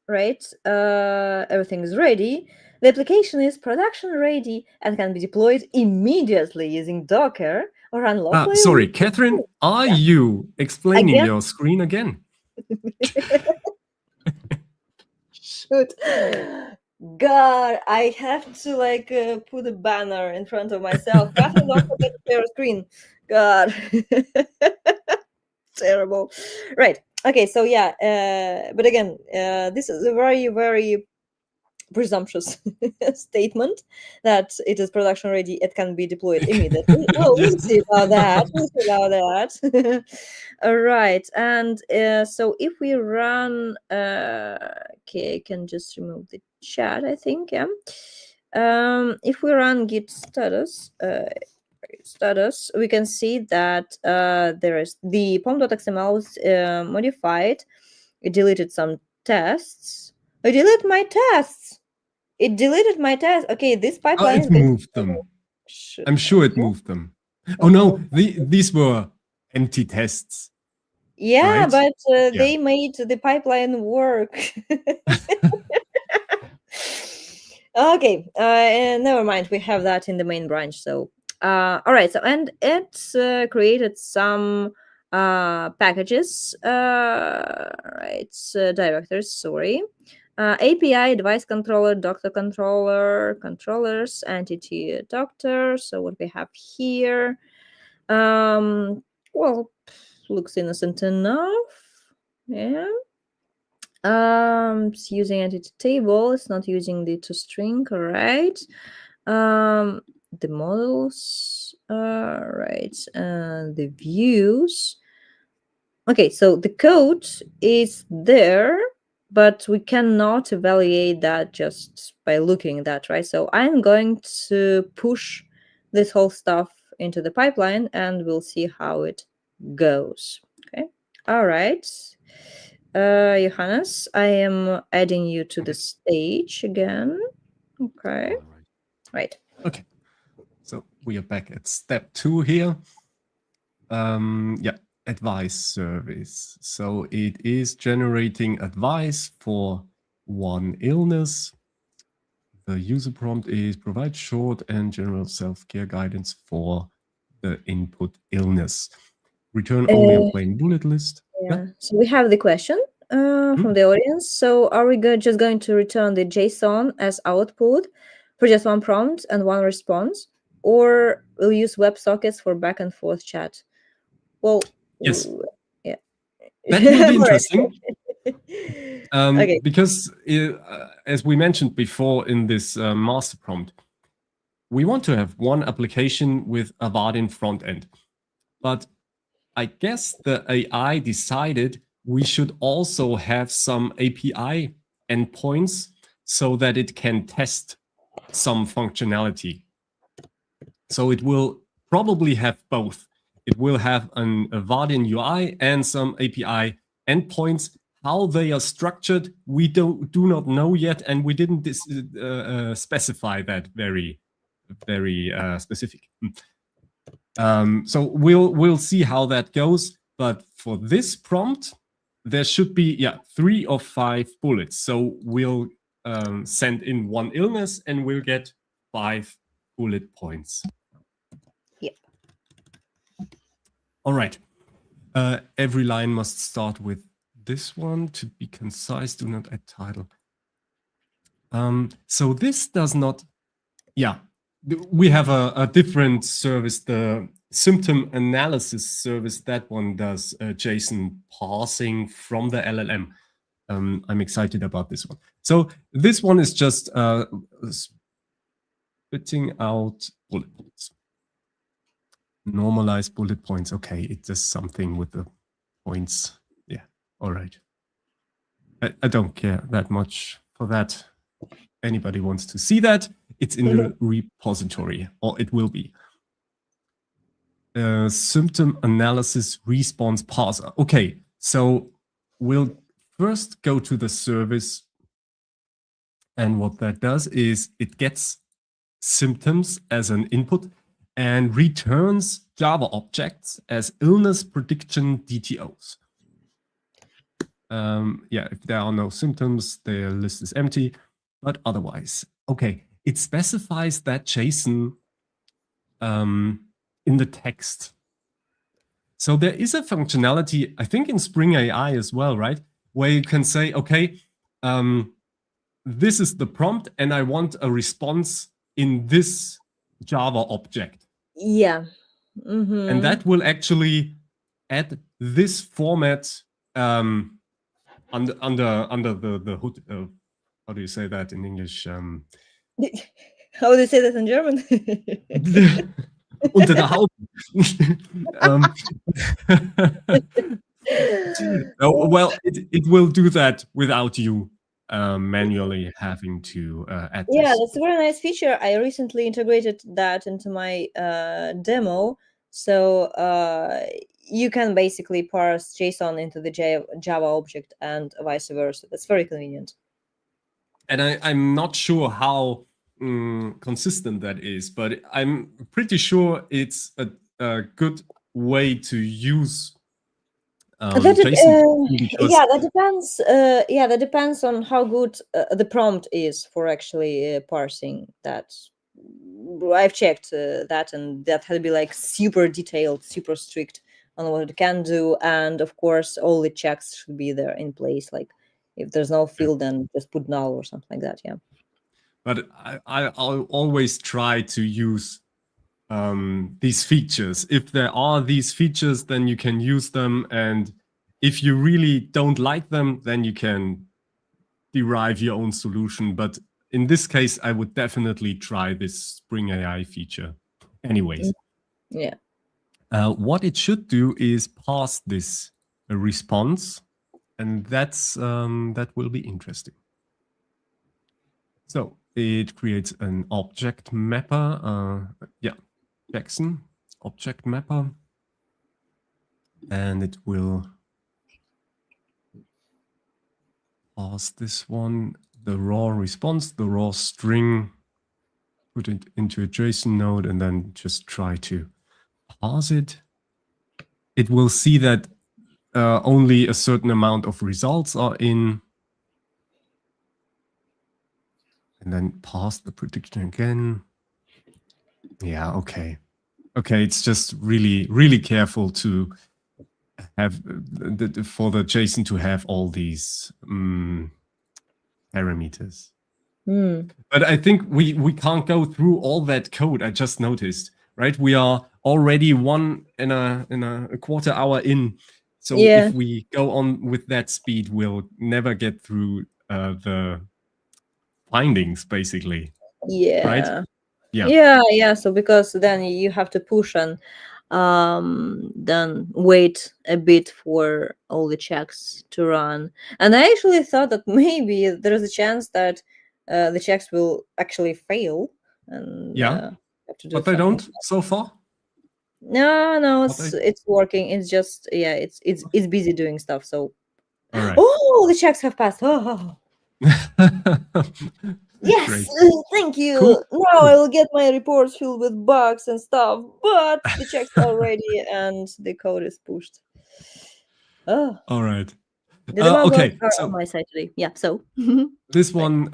Right, everything is ready. The application is production ready and can be deployed immediately using Docker or run locally. Sorry, Catherine, are you explaining your screen again? Shoot. God, I have to put a banner in front of myself. Catherine, don't forget to share your screen. God. Terrible. Right. Okay, so yeah, but again, this is a very, very presumptuous statement that it is production ready. It can be deployed immediately. Well, we'll see about that. All right, and so if we run, okay, I can just remove the chat. I think, yeah. If we run git status. We can see that there is the pom.xml is modified. It deleted some tests. I deleted my tests. It deleted my tests. Okay, this pipeline. It moved them. I'm sure it moved them. Oh no, these were empty tests. Yeah, right? But they made the pipeline work. Okay, never mind. We have that in the main branch. So, all right. So, and it's created some packages, right? Directors. Sorry. API, device controller, doctor controller, controllers, entity doctor. So what we have here, well, looks innocent enough. Yeah. It's using entity table. It's not using the toString, right? The models, right? And the views. Okay, so the code is there, but we cannot evaluate that just by looking at that, right? So I'm going to push this whole stuff into the pipeline and we'll see how it goes. Okay. All right. Johannes, I am adding you to the stage again. Okay. Right. Okay. So we are back at step 2 here. Yeah. Advice service. So it is generating advice for one illness. The user prompt is provide short and general self-care guidance for the input illness. Return only a plain bullet list. Yeah. So we have the question from the audience. So are we just going to return the JSON as output for just one prompt and one response, or we'll use WebSockets for back and forth chat? Well, yes. Yeah. That will be interesting. Okay. Because as we mentioned before in this master prompt, we want to have one application with a Vaadin front end. But I guess the AI decided we should also have some API endpoints so that it can test some functionality. So it will probably have both. It will have a Vaadin UI and some API endpoints. How they are structured, we do not know yet, and we didn't specify that very specific. So we'll see how that goes. But for this prompt, there should be 3 or 5 bullets. So we'll send in 1 illness, and we'll get 5 bullet points. Yep. All right. Every line must start with this one. To be concise, do not add title. So this does not, we have a different service, the symptom analysis service. That one does JSON parsing from the LLM. I'm excited about this one. So this one is just spitting out bullet points. Normalize bullet points. Okay, it does something with the points. Yeah, all right. I don't care that much for that. Anybody wants to see that, it's in the repository, or it will be. Symptom analysis response parser. Okay, so we'll first go to the service. And what that does is it gets symptoms as an input and returns Java objects as illness prediction DTOs. If there are no symptoms, the list is empty, but otherwise, okay, it specifies that JSON in the text. So there is a functionality, I think in Spring AI as well, right? Where you can say, okay, this is the prompt and I want a response in this Java object. Yeah. Mm-hmm. And that will actually add this format under the hood. How do you say that in English? How do you say that in German? Unter der Haube. Well, it will do that without you manually having to add this. Yeah, that's a very nice feature. I recently integrated that into my demo. So you can basically parse JSON into the Java object and vice versa. That's very convenient. And I'm not sure how consistent that is, but I'm pretty sure it's a good way to use JSON. That depends. That depends on how good the prompt is for actually parsing that. I've checked that, and that had to be like super detailed, super strict on what it can do, and of course, all the checks should be there in place. Like if there's no field, then just put null or something like that. Yeah. But I'll always try to use these features. If there are these features, then you can use them. And if you really don't like them, then you can derive your own solution. But in this case, I would definitely try this Spring AI feature. Anyways. Yeah. What it should do is pass this response. And that will be interesting. So it creates an object mapper. Jackson object mapper. And it will pass this one, the raw response, the raw string, put it into a JSON node, and then just try to parse it. It will see that only a certain amount of results are in. And then pass the prediction again. Yeah, okay. Okay, it's just really, really careful to have for the JSON to have all these parameters. But I think we can't go through all that code. I just noticed, right? We are already 1.25 hours in. So if we go on with that speed, we'll never get through the findings, basically. Yeah. Right? Yeah. So because then you have to push and then wait a bit for all the checks to run. And I actually thought that maybe there is a chance that the checks will actually fail. And have to do But they something. don't so far? No, But it's working. It's just, yeah, it's busy doing stuff. So, all right. oh, the checks have passed. Oh. Yes, Great. thank you. Cool. Now I will get my reports filled with bugs and stuff, but the checks are ready and the code is pushed. Oh, All right. the debug logs Okay, are so on my side today. Yeah, so this one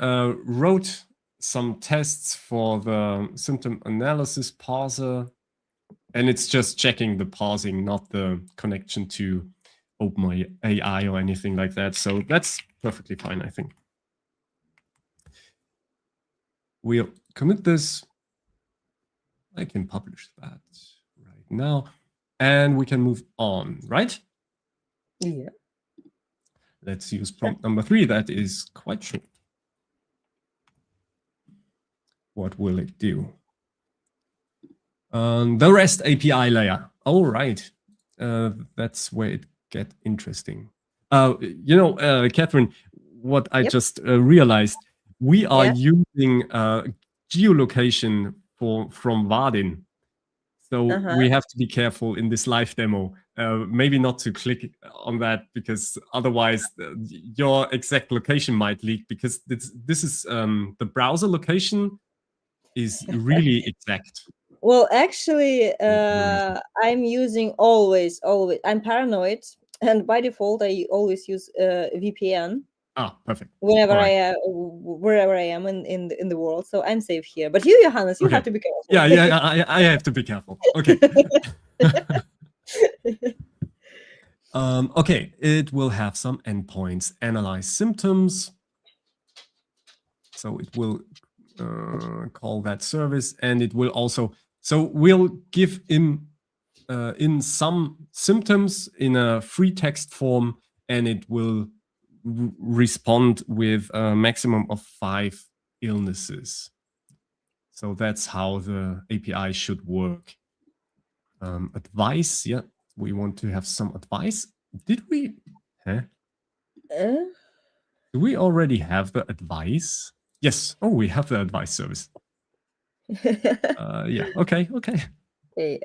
wrote some tests for the symptom analysis parser, and it's just checking the parsing, not the connection to OpenAI or anything like that. So that's perfectly fine, I think. We'll commit this. I can publish that right now, and we can move on, right? yeah. Let's use prompt number 3. That is quite short. What will it do? The REST API layer. All right. That's where it gets interesting. Catherine, what I just realized, we are using geolocation from Vaadin. So we have to be careful in this live demo. Maybe not to click on that, because otherwise your exact location might leak, because this is the browser location is really exact. Well, actually, I'm using always. I'm paranoid, and by default, I always use VPN. Perfect. Whenever right. wherever I am in the world, so I'm safe here. But you, Johannes, you have to be careful. Yeah, I have to be careful. Okay. Okay, it will have some endpoints. Analyze symptoms. So it will call that service, and it will also. So we'll give in some symptoms in a free text form, and it will respond with a maximum of 5 illnesses. So that's how the API should work. Advice, yeah, we want to have some advice. Did we? Do we already have the advice? Yes. Oh, we have the advice service. Yeah. Okay. Okay.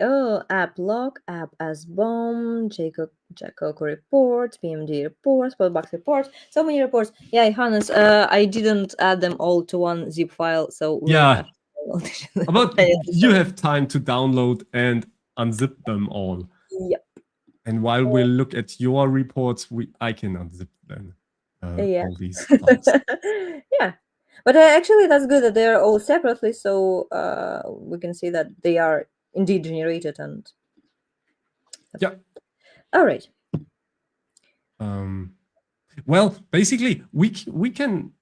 Oh, app log, app as bomb, JaCoCo report, PMD report, SpotBugs report. So many reports. Yeah, Johannes, I didn't add them all to one zip file, so yeah. About you have time to download and unzip them all. Yep. And while we look at your reports, I can unzip them. All these files. Yeah. But actually, that's good that they're all separately, so we can see that they are indeed generated. And yeah. All right. Well, basically, we can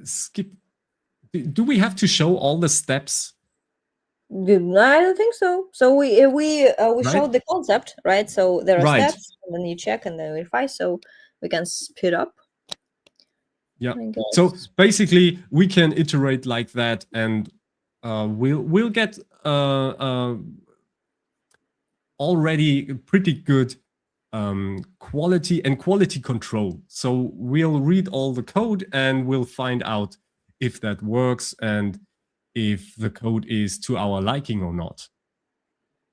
skip. Do we have to show all the steps? I don't think so. So we showed the concept, right? So there are steps, and then you check and then verify. So we can speed up. Yeah. So basically, we can iterate like that, and we'll get already pretty good quality and quality control. So we'll read all the code, and we'll find out if that works and if the code is to our liking or not.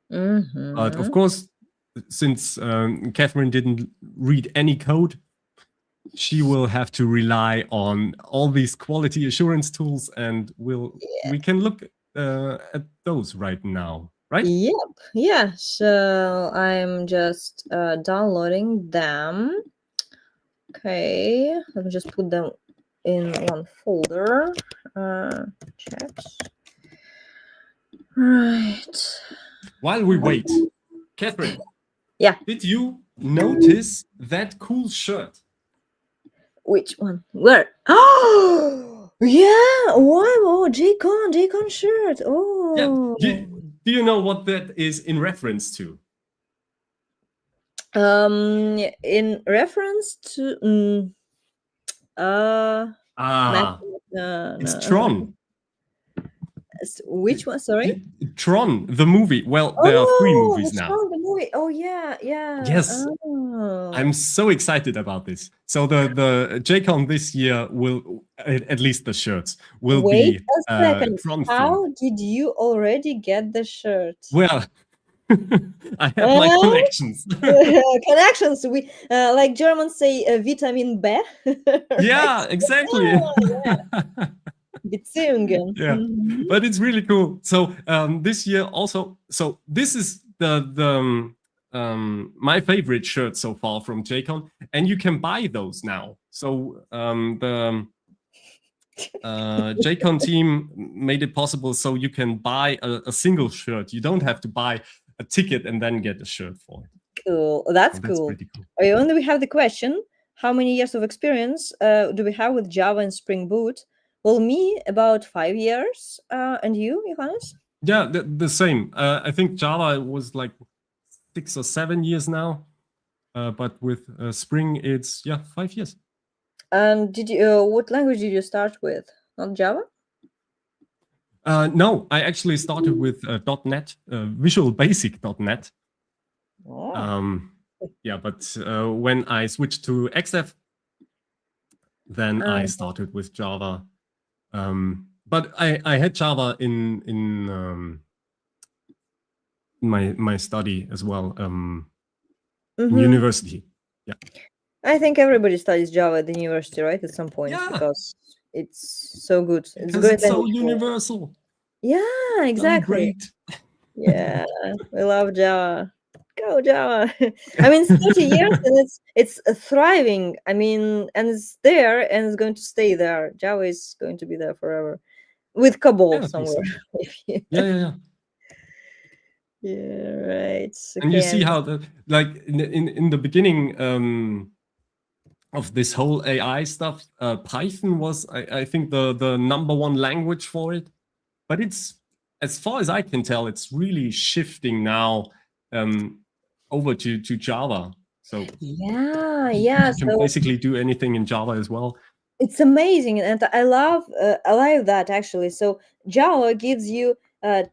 But of course, since Catherine didn't read any code, she will have to rely on all these quality assurance tools, and we can look at those right now, right? Yep. Yeah. So I'm just downloading them. Okay. Let me just put them in one folder. Checks. Right. While we wait, Catherine. Yeah. Did you notice that cool shirt? Which one? Where? Oh, yeah. Wow. JaCoCo shirt. Oh. Yeah. Do you know what that is in reference to? In reference to it's Tron. Which one? Sorry. Tron, the movie. Well, there are 3 movies it's now. from the movie. Oh yeah, yeah. Yes. Oh. I'm so excited about this. So the JCon this year will, at least the shirts, will Wait be a second. Tron themed. How did you already get the shirt? Well, I have my connections. Connections. We like Germans say vitamin B. Yeah, exactly. Beziehungen. Yeah, Mhm. but it's really cool. So this year also, so this is the my favorite shirt so far from JCon, and you can buy those now. So the JCon team made it possible so you can buy a single shirt. You don't have to buy a ticket and then get a shirt for it. Cool. That's So that's cool. pretty cool. And we have the question: how many years of experience do we have with Java and Spring Boot? Well, me about 5 years, and you, Johannes? Yeah, the same. I think Java was like 6 or 7 years now, but with Spring, it's 5 years. And did you? What language did you start with? Not Java? No, I actually started with .NET, Visual Basic .NET. Oh. Yeah, but when I switched to XDEV, then I started with Java. But I had Java in my study as well, in university. Yeah. I think everybody studies Java at the university, right? At some point, Yeah. because it's so good. It's Because great. it's so universal. Yeah, exactly. Great. Yeah, we love Java. Go Java. I mean, it's 30 years and it's thriving. I mean, and it's there and it's going to stay there. Java is going to be there forever, with COBOL somewhere. So. Yeah. Yeah, right. Okay. And you see how like in the beginning of this whole AI stuff, Python was I think the #1 language for it. But it's, as far as I can tell, it's really shifting now over to Java. So yeah, you can basically do anything in Java as well. It's amazing, and I love that actually. So Java gives you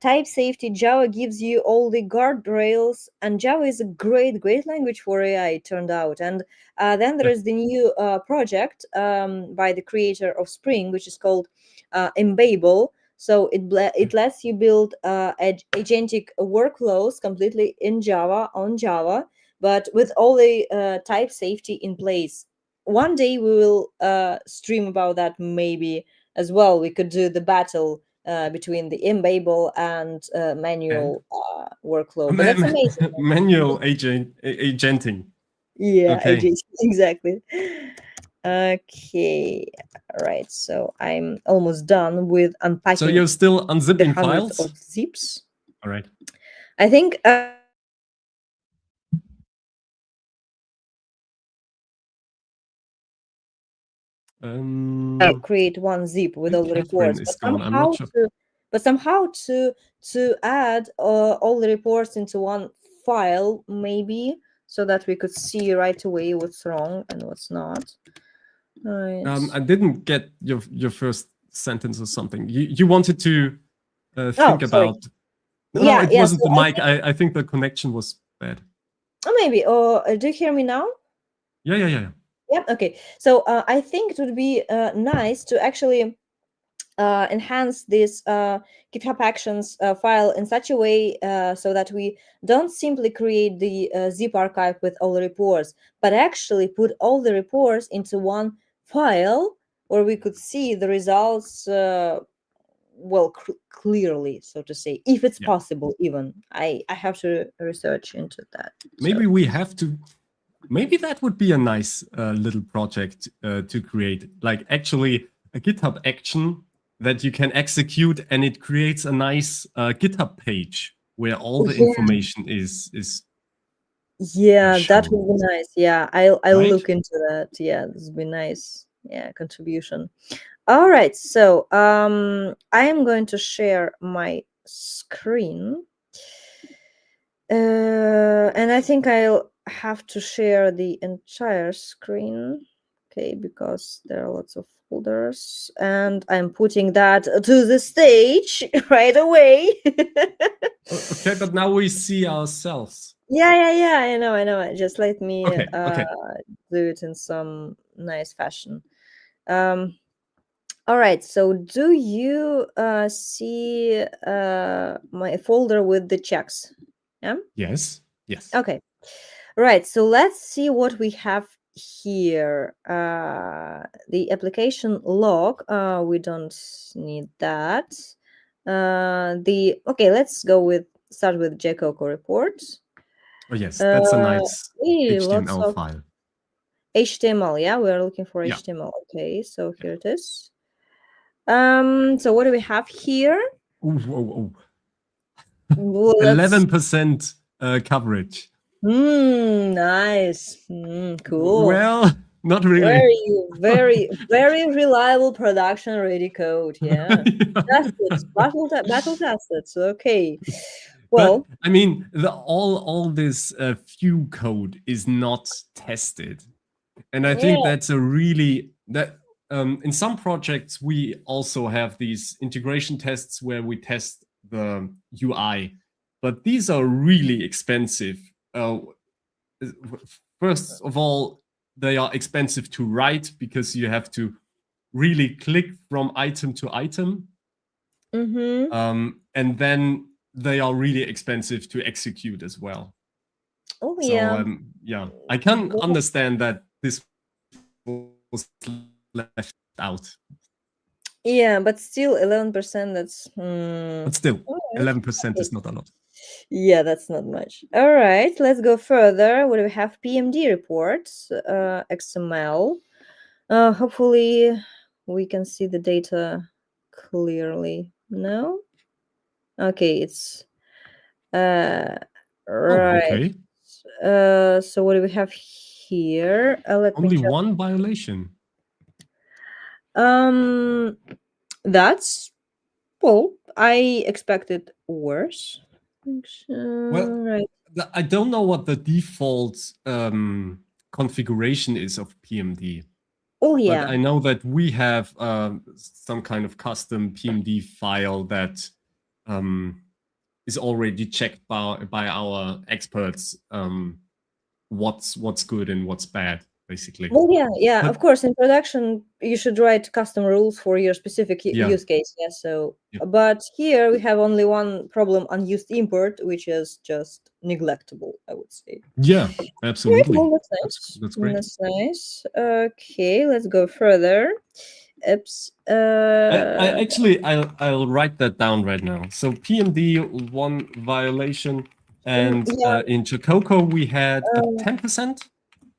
type safety. Java gives you all the guardrails, and Java is a great language for AI. It turned out, and then there is the new project by the creator of Spring, which is called Embable. So it lets you build agentic workflows completely in Java, on Java, but with all the type safety in place. One day we will stream about that maybe as well. We could do the battle between the Embable and manual workflow. But that's amazing. Manual agenting. Yeah, okay. Exactly. Okay, right. So I'm almost done with unpacking. So you're still unzipping the hundreds files of zips. All right. I think. Create one zip with all the reports, but somehow to add all the reports into one file, maybe, so that we could see right away what's wrong and what's not. Right. I didn't get your first sentence or something. You wanted to think about. No, it wasn't the mic. I think the connection was bad. Oh, maybe. Do you hear me now? Yeah. Yeah. Okay. So I think it would be nice to actually enhance this GitHub Actions file in such a way so that we don't simply create the zip archive with all the reports, but actually put all the reports into one file where we could see the results clearly, so to say, if it's possible. Even I have to research into that. Maybe we have to. Maybe that would be a nice little project to create, like actually a GitHub action that you can execute, and it creates a nice GitHub page where all the information is. Yeah, that would be nice. Yeah, I'll look into that. Yeah, this would be nice. Yeah, contribution. All right, so I am going to share my screen, and I think I'll have to share the entire screen. Okay, because there are lots of folders, and I'm putting that to the stage right away. Okay, but now we see ourselves. Yeah. I know. Just let me Okay. do it in some nice fashion. All right. So, do you see my folder with the checks? Yeah. Yes. Okay. Right. So let's see what we have here. The application log. We don't need that. Let's start with JaCoCo reports. Oh, yes. That's a nice Lots HTML of file. HTML. Yeah, we are looking for Yeah. HTML. Okay, so here it is. So what do we have here? Ooh. Well, 11% coverage. Nice. Cool. Well, not really. Very reliable production ready code. Yeah. Tested. Battle tested. Okay. Well, but I mean, all this Vue code is not tested, and I think that's a really that in some projects we also have these integration tests where we test the UI, but these are really expensive. First of all, they are expensive to write because you have to really click from item to item. And then they are really expensive to execute as well. Oh, so I can understand that this was left out. Yeah, but still 11%, that's But still, 11% is not a lot. Yeah, that's not much. All right, let's go further. What do we have? PMD reports, XML. Hopefully we can see the data clearly. No? Okay, it's right. Okay. So what do we have here? Only one violation. That's, well, I expected worse. Well, I don't know what the default configuration is of PMD. Oh, yeah. But I know that we have some kind of custom PMD file that is already checked by our experts. What's good and what's bad, basically. Well, yeah. Of course, in production, you should write custom rules for your specific use case. Yeah. So, but here we have only one problem: unused import, which is just neglectable, I would say. Yeah, absolutely. Well, that's nice. That's great. That's nice. Okay, let's go further. Oops. I'll write that down right now. So PMD, one violation, and in JaCoCo we had a 10%.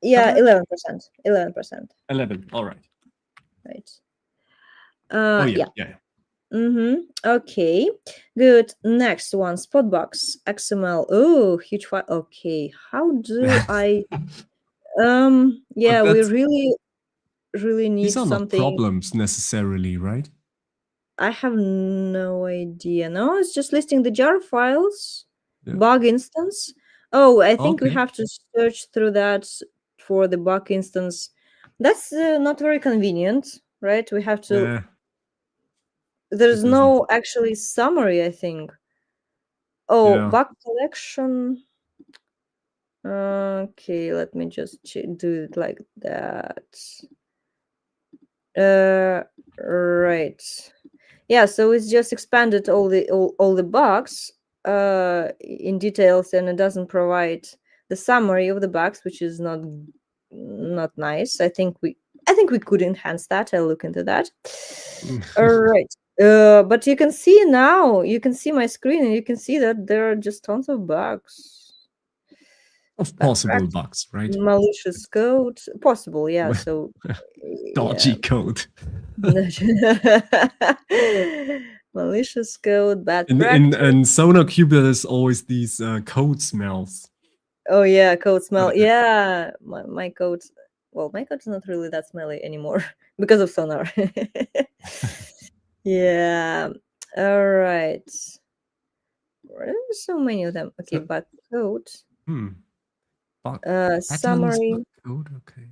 Yeah, coverage? 11%. 11. All right. Right. Yeah. Okay, good. Next one, SpotBugs XML. Oh, huge file. Okay, how do I? We really need these are something. not problems necessarily, right? I have no idea. No, it's just listing the jar files, bug instance. Oh, I think we have to search through that for the bug instance. That's not very convenient, right? We have to. There's no actually summary, I think. Oh, bug collection. Okay, let me just do it like that. Right. Yeah, so it's just expanded all the bugs in details, and it doesn't provide the summary of the bugs, which is not nice. I think we could enhance that. I'll look into that. All right. But you can see now, you can see my screen, and you can see that there are just tons of bugs. Of possible bugs, right? Malicious code. Possible, yeah. So dodgy code. Malicious code, bad in SonarQube there's always these code smells. Oh yeah, code smell. Yeah, my code. Well, my code is not really that smelly anymore because of Sonar. Yeah. All right. There's so many of them. Okay, but code. Summary. Code. Okay.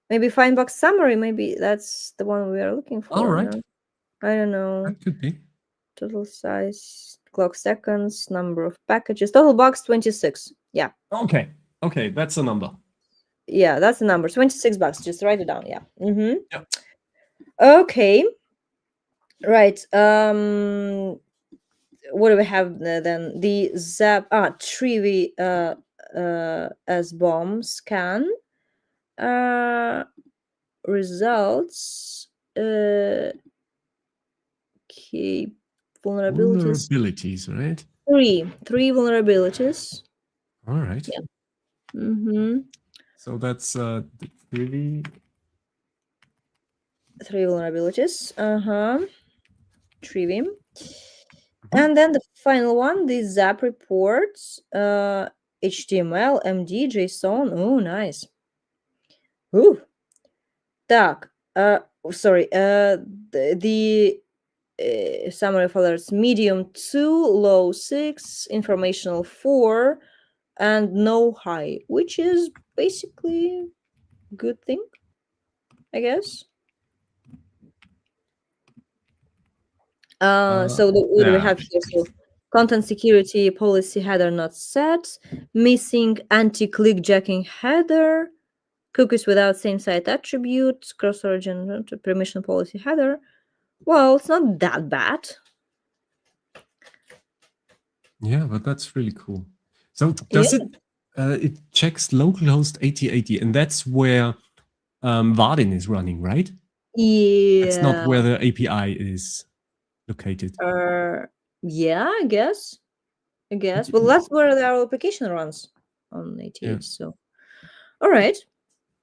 Maybe find bug summary. Maybe that's the one we are looking for. All right. No? I don't know. That could be. Total size, clock seconds, number of packages. Total bugs 26. Yeah. Okay. Okay, that's a number. Yeah, that's the number. 26 bugs. Just write it down. Yeah. Mm-hmm. Yep. Okay. Right. What do we have then? The zap Trivy as bomb scan results. Okay, vulnerabilities. Vulnerabilities, right? Three vulnerabilities. All right. Yeah. Mm-hmm. So that's the Trivy. 3 vulnerabilities. Trivy. Mm-hmm. And then the final one, the zap reports, HTML, MD, JSON. Oh, nice. Ooh. Так, sorry, the summary of alerts: medium 2, low 6, informational 4, and no high, which is basically a good thing, I guess. So what do we have here? So content security policy header not set, missing anti-click jacking header, cookies without same site attribute, cross-origin permission policy header. Well, it's not that bad. Yeah, but that's really cool. So does it checks localhost 8080, and that's where Vaadin is running, right? Yeah. It's not where the API is located. Yeah, I guess. Well, that's where our application runs on 88. Yeah. So, all right,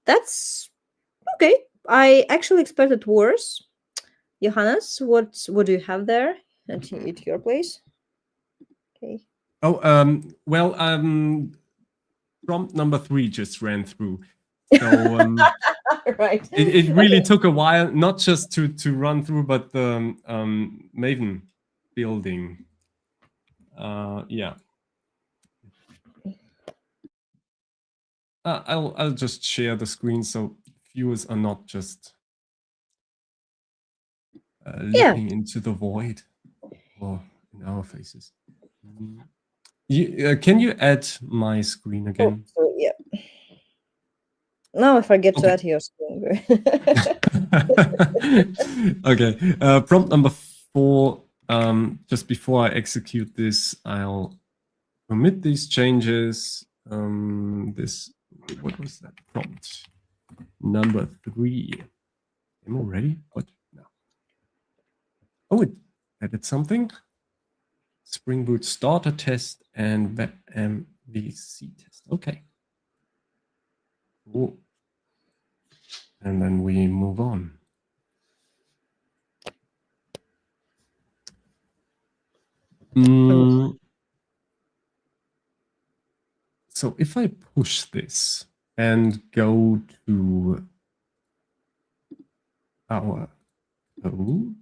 that's okay. I actually expected worse. Johannes, what do you have there at your place? Okay. Oh, well, prompt number 3 just ran through. So Right. it really took a while, not just to run through, but the Maven building. Yeah. I'll just share the screen so viewers are not just looking into the void or in our faces. Can you add my screen again? Oh, yeah. Now I forget to add your screen. Okay. Prompt number 4. Just before I execute this, I'll commit these changes. What was that prompt? Number 3. Am I ready? What? No. Oh, it added something. Spring Boot starter test and web MVC test. Okay. Cool. And then we move on. So if I push this and go to our code,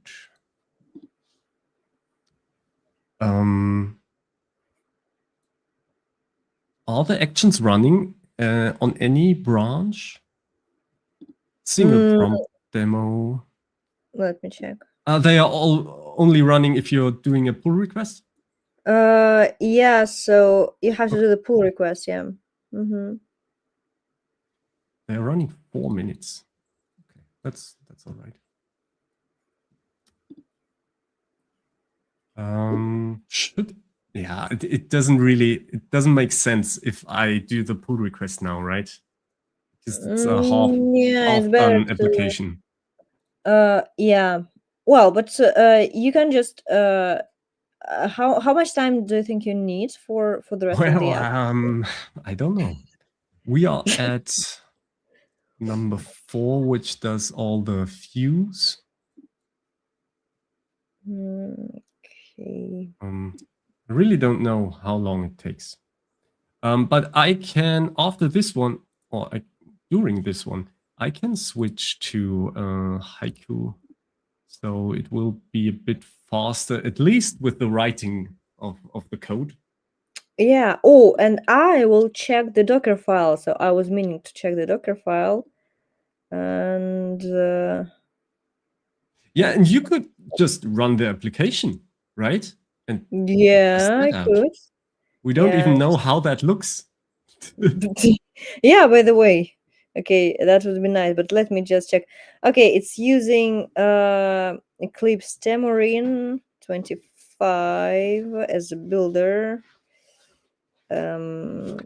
are the actions running on any branch? Single prompt demo. Let me check. They are all only running if you're doing a pull request? Yeah, so you have to do the pull request, yeah. Mm-hmm. They're running 4 minutes. Okay, that's all right. It doesn't make sense if I do the pull request now, right? Because it's a half done application. Yeah. Well, but you can just how much time do you think you need for the rest of the app? I don't know. We are at number 4, which does all the views. Okay. I really don't know how long it takes. But I can, after this one, or during this one, I can switch to Haiku. So it will be a bit faster, at least with the writing of the code. Yeah. Oh, and I will check the Docker file. So I was meaning to check the Docker file. And Yeah, and you could just run the application, right? And test yeah, that I out. could. We don't Yeah. even know how that looks. Yeah, by the way. Okay, that would be nice, but let me just check. Okay, it's using Eclipse Xamarin 25 as a builder. Can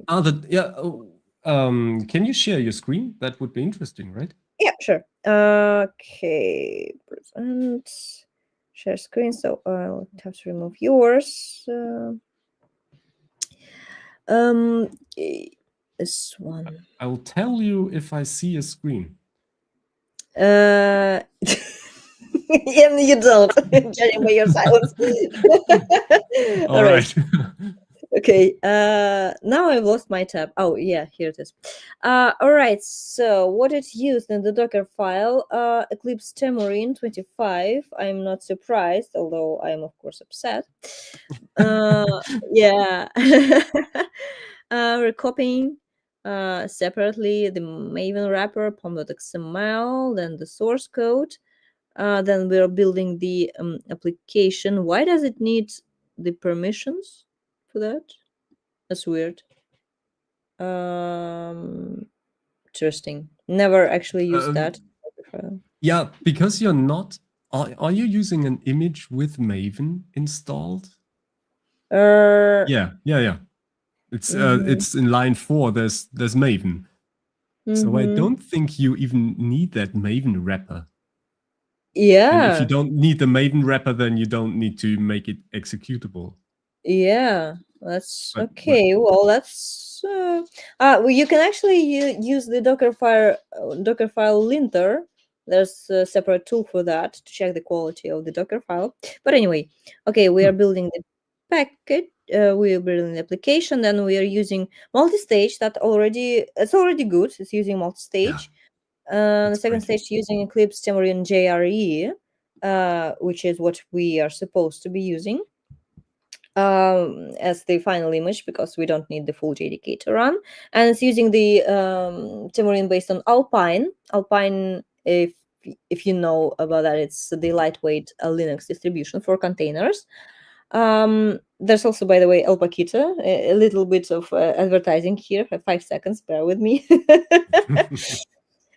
you share your screen? That would be interesting, right? Yeah, sure. Okay, present, share screen. So I'll have to remove yours. This one. I will tell you if I see a screen. And you don't, judging by your silence. All right. Okay, now I've lost my tab. Oh, yeah, here it is. All right, so what it used in the Docker file, Eclipse Xamarin 25. I'm not surprised, although I'm, of course, upset. Yeah. We're copying separately the Maven wrapper, pom.xml, then the source code. Then we're building the application. Why does it need the permissions for that? That's weird. Interesting. Never actually used that. Yeah, because you're not. Are you using an image with Maven installed? Yeah. It's in line 4. There's Maven. So I don't think you even need that Maven wrapper. And if you Yeah. don't need the Maven wrapper, then you don't need to make it executable. Yeah. That's okay. Well, that's well, you can actually use the Dockerfile linter. There's a separate tool for that to check the quality of the Docker file. But anyway, okay, we are building the package. We are building the application. Then we are using multi-stage. It's already good. It's using multi-stage. The second stage using Eclipse Xamarin JRE, which is what we are supposed to be using as the final image, because we don't need the full JDK to run. And it's using the Xamarin based on Alpine. Alpine, if you know about that, it's the lightweight Linux distribution for containers. There's also, by the way, Alpaca, a little bit of advertising here for 5 seconds. Bear with me.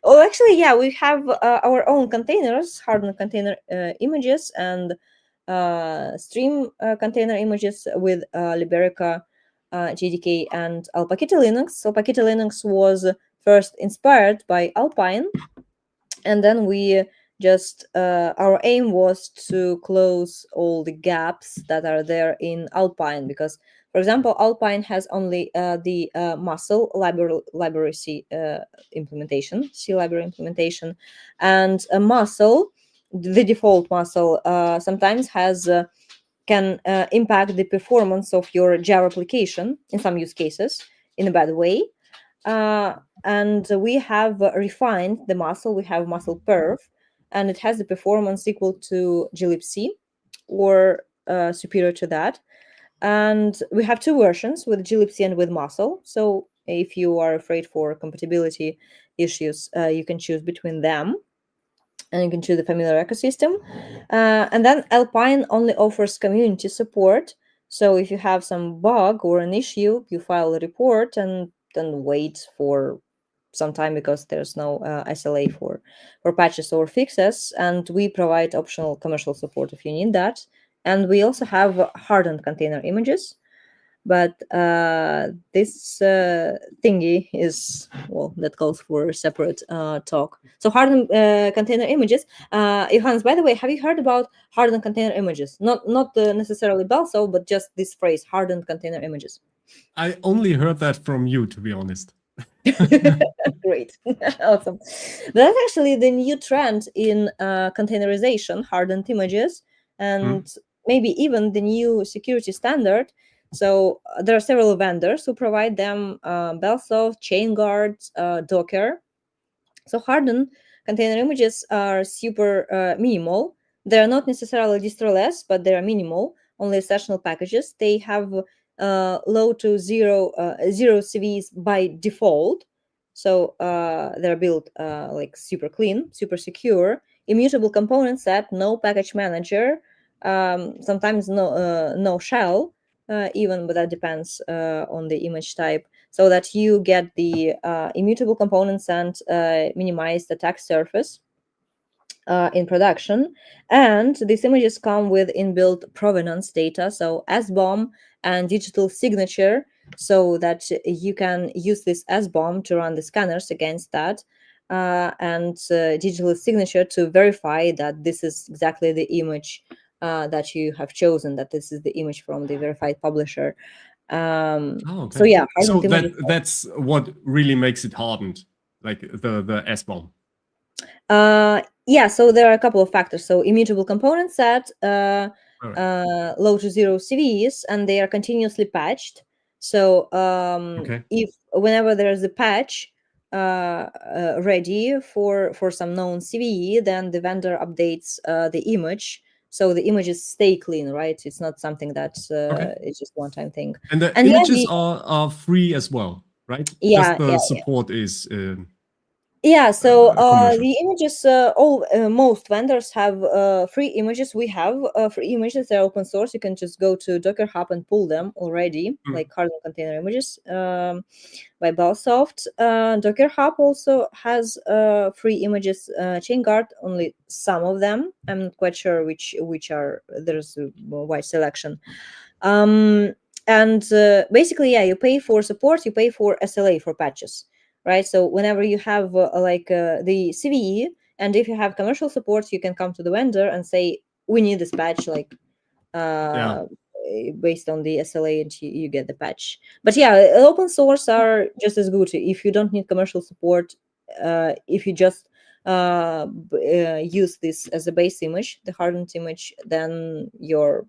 Well, actually, yeah, we have our own containers, hardened container images, and stream container images with Liberica JDK and Alpaca Linux. Alpaca Linux was first inspired by Alpine, and then we just our aim was to close all the gaps that are there in Alpine, because, for example, Alpine has only the muscle library C implementation, C library implementation, and a muscle, the default muscle, sometimes has can impact the performance of your Java application in some use cases in a bad way. And we have refined the muscle. We have muscle perf, and it has the performance equal to glibc or superior to that. And we have 2 versions, with glibc and with muscle. So if you are afraid for compatibility issues, you can choose between them, and you can choose the familiar ecosystem. And then Alpine only offers community support. So if you have some bug or an issue, you file a report and then wait for some time, because there's no SLA for patches or fixes. And we provide optional commercial support if you need that. And we also have hardened container images. But this thingy is, well, that calls for a separate talk. So hardened container images. Johannes, by the way, have you heard about hardened container images? Not necessarily Balso, but just this phrase, hardened container images. I only heard that from you, to be honest. Great. Awesome. That's actually the new trend in containerization, hardened images, and maybe even the new security standard. So there are several vendors who provide them: Belsoft, ChainGuard, Docker. So hardened container images are super minimal. They are not necessarily distroless, but they are minimal, only sessional packages. They have low to zero CVs by default. So they're built like super clean, super secure, immutable component set, no package manager, sometimes no shell, even, but that depends on the image type, so that you get the immutable components and minimize the attack surface in production. And these images come with inbuilt provenance data, so SBOM and digital signature, so that you can use this SBOM to run the scanners against that, and digital signature to verify that this is exactly the image that you have chosen, that this is the image from the verified publisher. Okay. So yeah, So hardened images. that's what really makes it hardened, like the SBOM. Yeah, so there are a couple of factors. So immutable component set, low to zero CVEs, and they are continuously patched. So if whenever there's a patch ready for some known CVE, then the vendor updates the image. So the images stay clean, right? It's not something that it's just one-time thing. And the images are free as well, right? Yeah, just the support is yeah, so commercial. the images, most vendors have free images. We have free images. They're open source. You can just go to Docker Hub and pull them already, like hardened container images by Bellsoft. Docker Hub also has free images. ChainGuard, only some of them. I'm not quite sure which are. There's a wide selection. And basically, yeah, you pay for support. You pay for SLA for patches. Right, so whenever you have the CVE, and if you have commercial support, you can come to the vendor and say, we need this patch, like based on the SLA, and you get the patch. But yeah, open source are just as good. If you don't need commercial support, if you just use this as a base image, the hardened image, then you're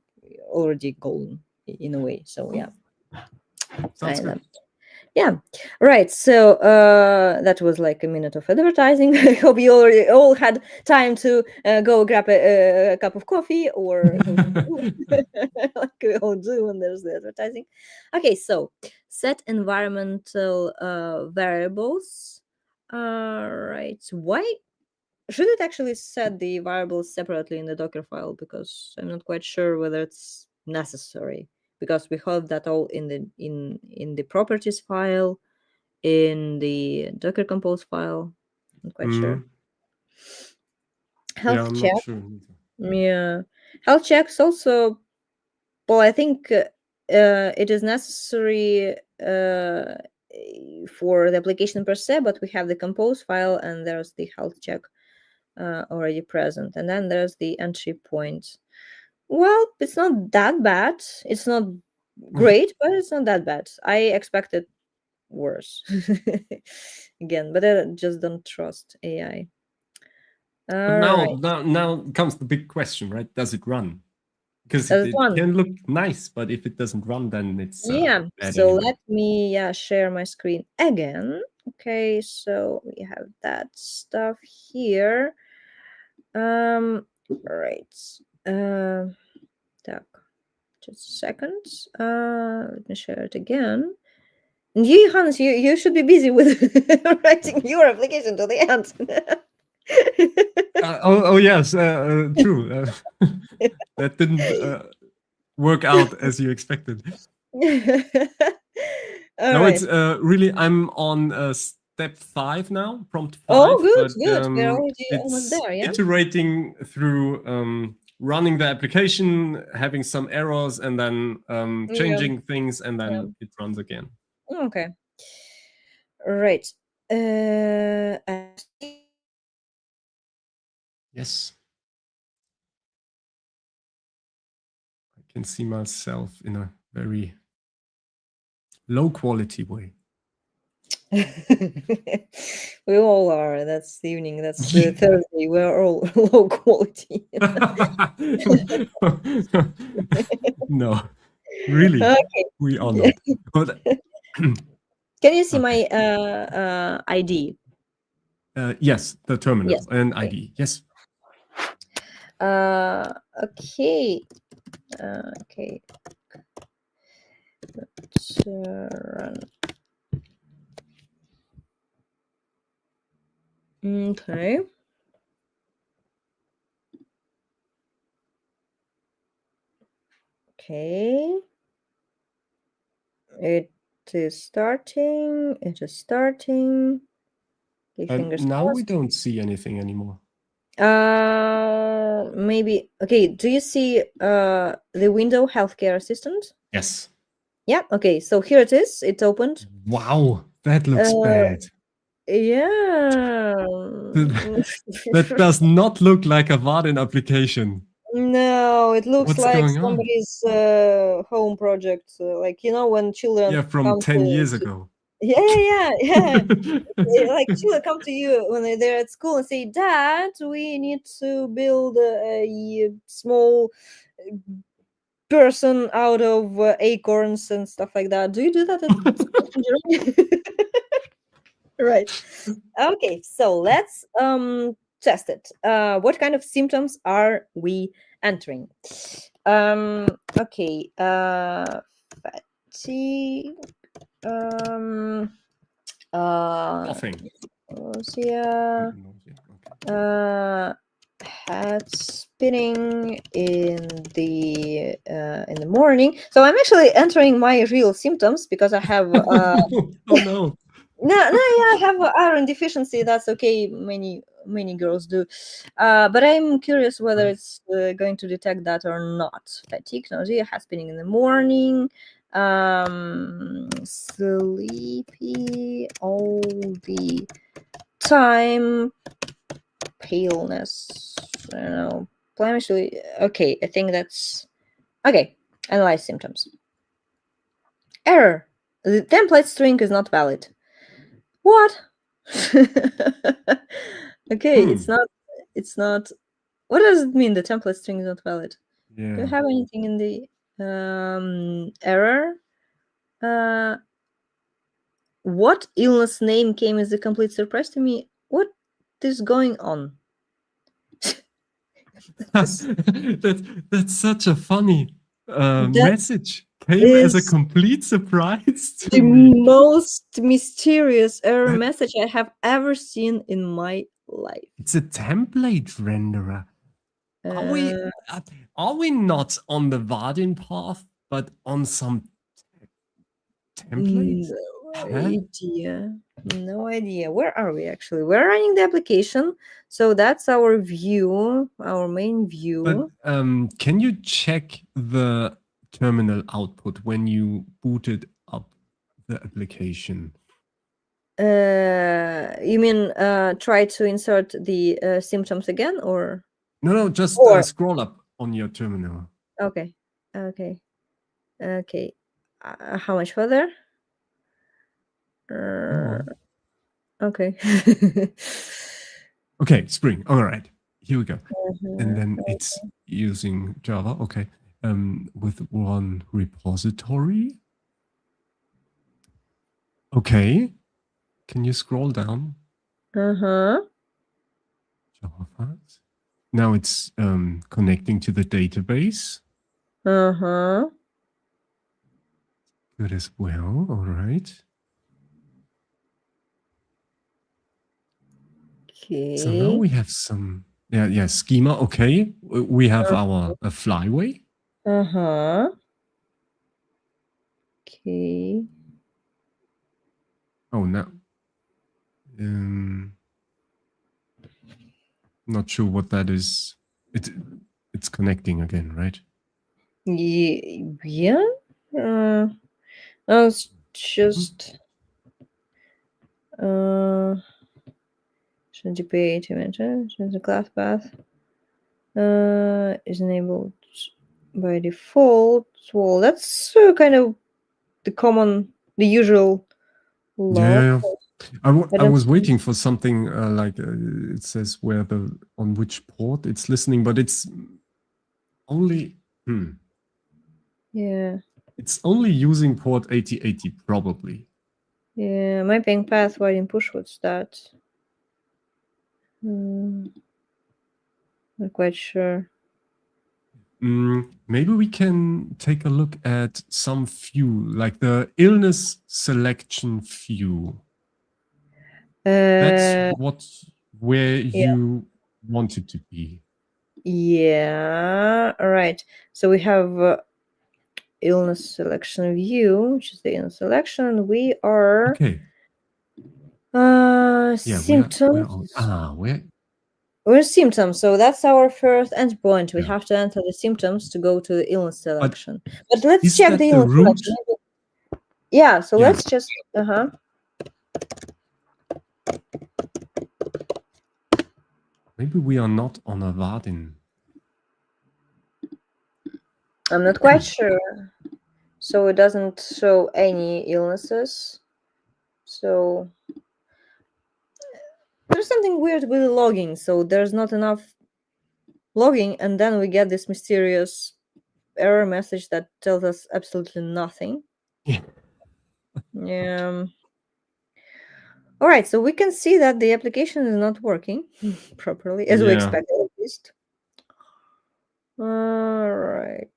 already golden in a way. So yeah, sounds good. Yeah, right. So that was like a minute of advertising. I hope you already all had time to go grab a cup of coffee or like we all do when there's the advertising. Okay, so set environmental variables. Right. Why should it actually set the variables separately in the Docker file? Because I'm not quite sure whether it's necessary, because we have that all in the properties file, in the Docker Compose file. Not quite sure. Health check. Not sure. Yeah, health checks also. Well, I think it is necessary for the application per se, but we have the compose file, and there's the health check already present, and then there's the entry point. Well, it's not that bad. It's not great, but it's not that bad. I expected worse. Again, but I just don't trust AI. Now comes the big question, right? Does it run? Because it can look nice, but if it doesn't run, then it's bad so anyway. Let me share my screen again. Okay, so we have that stuff here. Right. Just a second. Let me share it again. And you, Johannes, you should be busy with writing your application to the end. Yes, true. That didn't work out as you expected. No, it's really, I'm on step 5 now, prompt 5. Oh, good. We're already almost there, yeah? Iterating through running the application, having some errors, and then changing things, and then it runs again. Okay. Right. Yes. I can see myself in a very low quality way. We all are. That's the evening. That's the Thursday. We're all low quality. No, really, okay. We are not. But can you see my ID? Yes, the terminal and ID. Yes. Okay. Okay. Let's run. Okay. Okay. It is starting. It is starting. Okay, fingers Now we crossed. don't see anything anymore. Maybe. Okay, do you see the window healthcare assistant? Yes. Yeah, okay, so here it is. It's opened. Wow, that looks bad. Yeah. That does not look like a Vaadin application. No, it looks What's like going on? somebody's home project. Like, when children Yeah, from come 10 years ago. yeah. Like children come to you when they're at school and say, "Dad, we need to build a small person out of acorns and stuff like that." Do you do that at school, Jeremy? Right. Okay, so let's test it. What kind of symptoms are we entering? Okay, fatigue, Coughing. nausea, head spinning in the morning. So I'm actually entering my real symptoms because I have Oh no. no, yeah, I have iron deficiency. That's okay. Many girls do, but I'm curious whether it's going to detect that or not. Fatigue, nausea, head spinning in the morning, sleepy all the time, paleness. I don't know, blemish. Okay, I think that's okay. Analyze symptoms. Error. The template string is not valid. What? Okay, it's not. What does it mean? The template string is not valid. Do you Yeah. have anything in the error? What illness name came as a complete surprise to me? What is going on? That's such a funny That message. Came as a is complete surprise to the me. most mysterious error message I have ever seen in my life. It's a template renderer. Are we not on the Vaadin path, but on some template? No idea. Where are we actually? We're running the application, so that's our view, our main view. But can you check the terminal output when you booted up the application? You mean try to insert the symptoms again, or No, just scroll up on your terminal. Okay. How much further? Okay. Okay, Spring. All right, here we go. And then it's using Java. Okay, with one repository. Okay, can you scroll down? Java files. Now it's connecting to the database. Good as well. All right. Okay. So now we have some, schema. Okay, we have our flyway. Okay. Oh no. Not sure what that is. It's connecting again, right? Yeah. It's just should debate the class path is enabled by default. Well, that's kind of the usual log. Yeah. I was waiting for something like it says on which port it's listening, but it's only Yeah. It's only using port 8080 probably. Yeah, mapping path while in push, what's that? Not quite sure. Maybe we can take a look at some view, like the illness selection view. That's what where you want it to be. Yeah. All right. So we have illness selection view, which is the illness selection. We are Okay. symptoms. Where? We're symptoms, so that's our first endpoint. We have to enter the symptoms to go to the illness selection. But let's check the illness selection. Yeah, so let's just Maybe we are not on a Vaadin. I'm not quite sure. So it doesn't show any illnesses. So there's something weird with the logging. So there's not enough logging, and then we get this mysterious error message that tells us absolutely nothing. Yeah. All right, so we can see that the application is not working properly, as we expected at least. All right.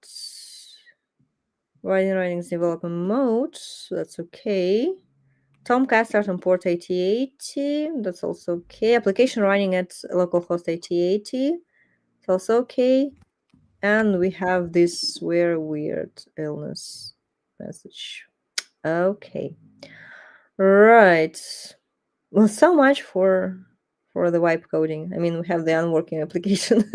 Vaadin running development mode, so that's okay. Tomcat start on port 8080, that's also okay. Application running at localhost 8080, it's also okay. And we have this very weird illness message. Okay. Right. Well, so much for the wipe coding. I mean, we have the unworking application,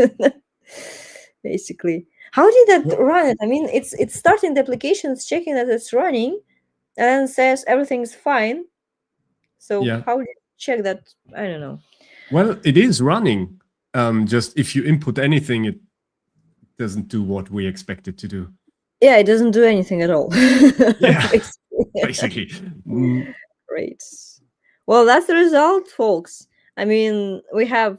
basically. How did that run it? I mean, it's starting the application, it's checking that it's running, and then says everything's fine. So how did you check that? I don't know. Well, it is running. Just if you input anything, it doesn't do what we expect it to do. Yeah, it doesn't do anything at all. Yeah, basically. Great. Well, that's the result, folks. I mean, we have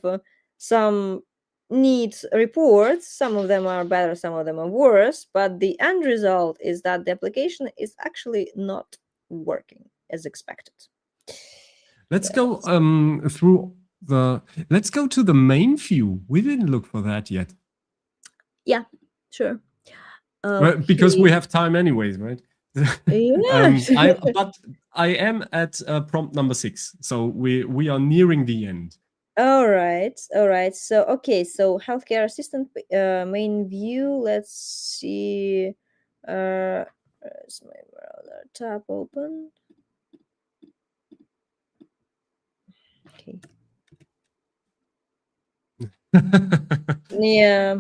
some neat reports. Some of them are better, some of them are worse. But the end result is that the application is actually not working as expected. Let's go through the. Let's go to the main view. We didn't look for that yet. Yeah, sure. Well, because we have time anyways, right? Yeah. But I am at prompt number 6, so we are nearing the end. All right. So okay, so healthcare assistant main view. Let's see. Is my browser tab open? Okay. Yeah.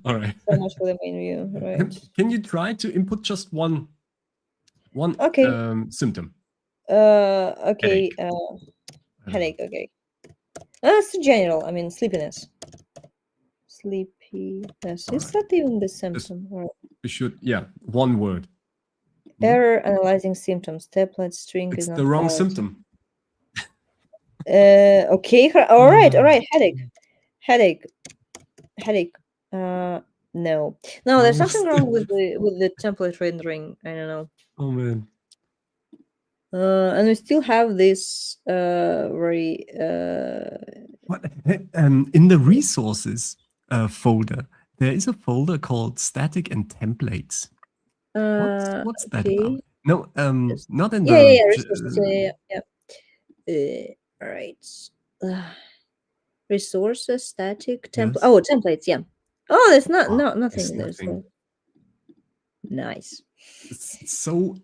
All right. So much for the main view, right? Can you try to input just one symptom? Okay. Headache. Okay. That's general. I mean, sleepiness. Sleepiness. Is that even the symptom? We should, one word. Error analyzing symptoms. Template string it's is not the wrong valid. symptom. Okay. All right. Headache. No, there's something wrong with the template rendering. I don't know. Oh man. And we still have this very what in the resources folder there is a folder called static and templates. What's that about? No, not in the all right. Resources, static, template. Oh, templates. Yeah. Oh, there's nothing. There's nothing. Nice. So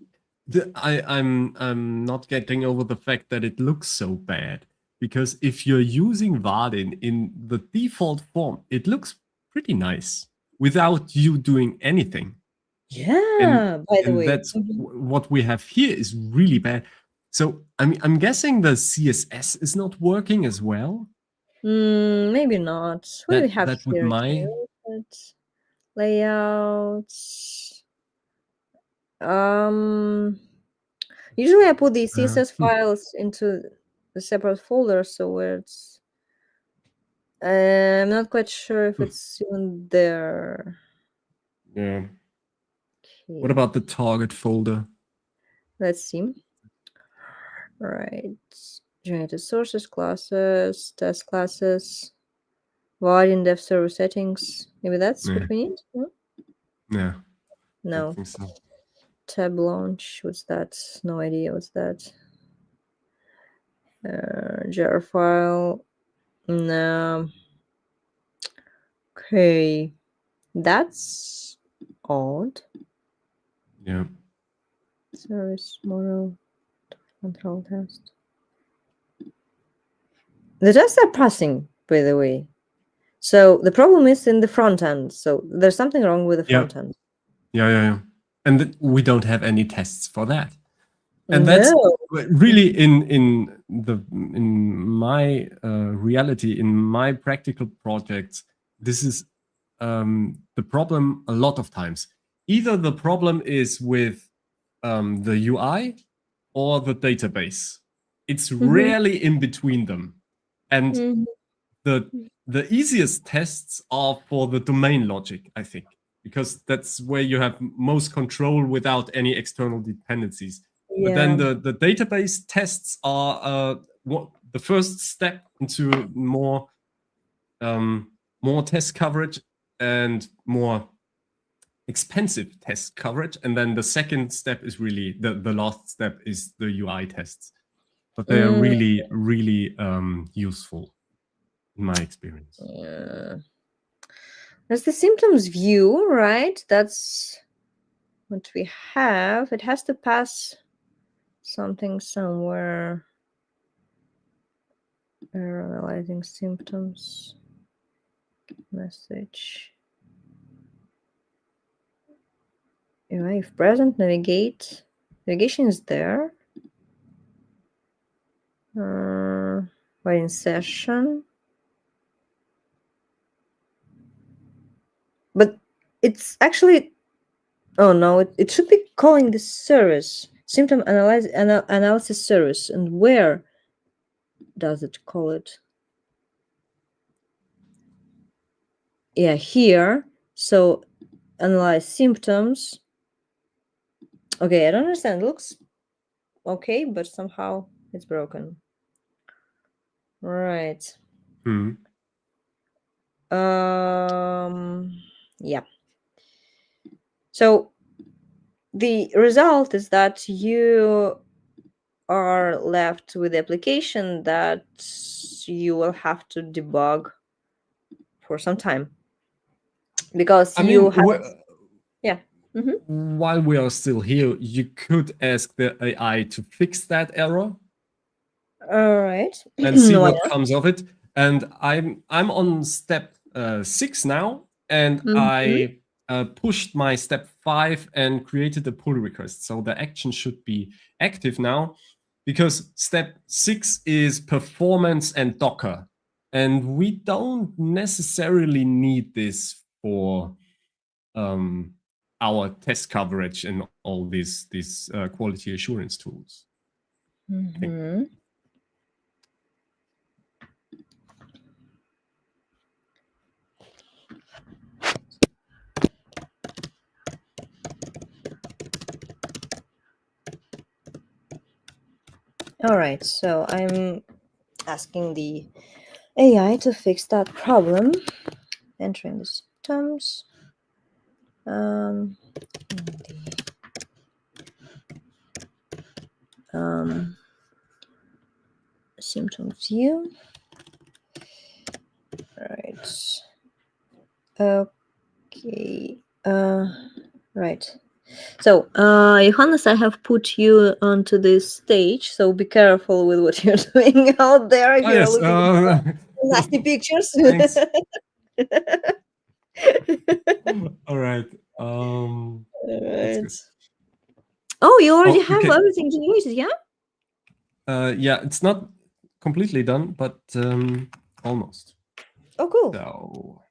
I'm not getting over the fact that it looks so bad, because if you're using Vaadin in the default form, it looks pretty nice without you doing anything. Yeah, by the way, that's what we have here is really bad. So I'm guessing the CSS is not working as well. Maybe not. What do we have that here? Would my layouts. Usually I put the CSS files into the separate folder, so it's I'm not quite sure if it's even there. Yeah. Okay. What about the target folder? Let's see. All right. Generated sources, classes, test classes, Vaadin dev server settings. Maybe that's what we need? Yeah. No. I think so. Tab launch. What's that? No idea. What's that? Jar file. No. Okay. That's odd. Yeah. Service model control test. The tests are passing, by the way. So the problem is in the front end. So there's something wrong with the Yeah. front end. Yeah. And we don't have any tests for that. And that's No. really in my reality, in my practical projects, this is the problem a lot of times. Either the problem is with the UI or the database. It's rarely in between them. And Mhm. the easiest tests are for the domain logic, I think, because that's where you have most control without any external dependencies. But then Yeah. the database tests are the first step into more test coverage and more expensive test coverage. And then the second step is really the last step is the UI tests. But they are really, really useful in my experience. Yeah. There's the symptoms view, right? That's what we have. It has to pass something somewhere. Analyzing symptoms. Message. If present, navigate. Navigation is there. But in session. But it's actually, oh no, it should be calling this service, symptom analysis service. And where does it call it? Yeah, here. So analyze symptoms. Okay, I don't understand. It looks okay, but somehow it's broken. Right. Yeah. So the result is that you are left with the application that you will have to debug for some time, because I you mean, have, yeah. while we are still here, you could ask the AI to fix that error All right. and see Why what comes of it. And I'm on step 6 now, and not? I pushed my step 5 and created a pull request. So the action should be active now, because step 6 is performance and Docker. And we don't necessarily need this for our test coverage and all these quality assurance tools. All right, so I'm asking the AI to fix that problem, entering the symptoms. Symptom view. Right. Okay. Right. So, Johannes, I have put you onto this stage, so be careful with what you're doing out there if Oh, you're yes. looking at nasty pictures. Thanks. All right. That's good. Oh, you already have okay. everything generated, yeah? Yeah, it's not completely done, but almost. Oh, cool. So.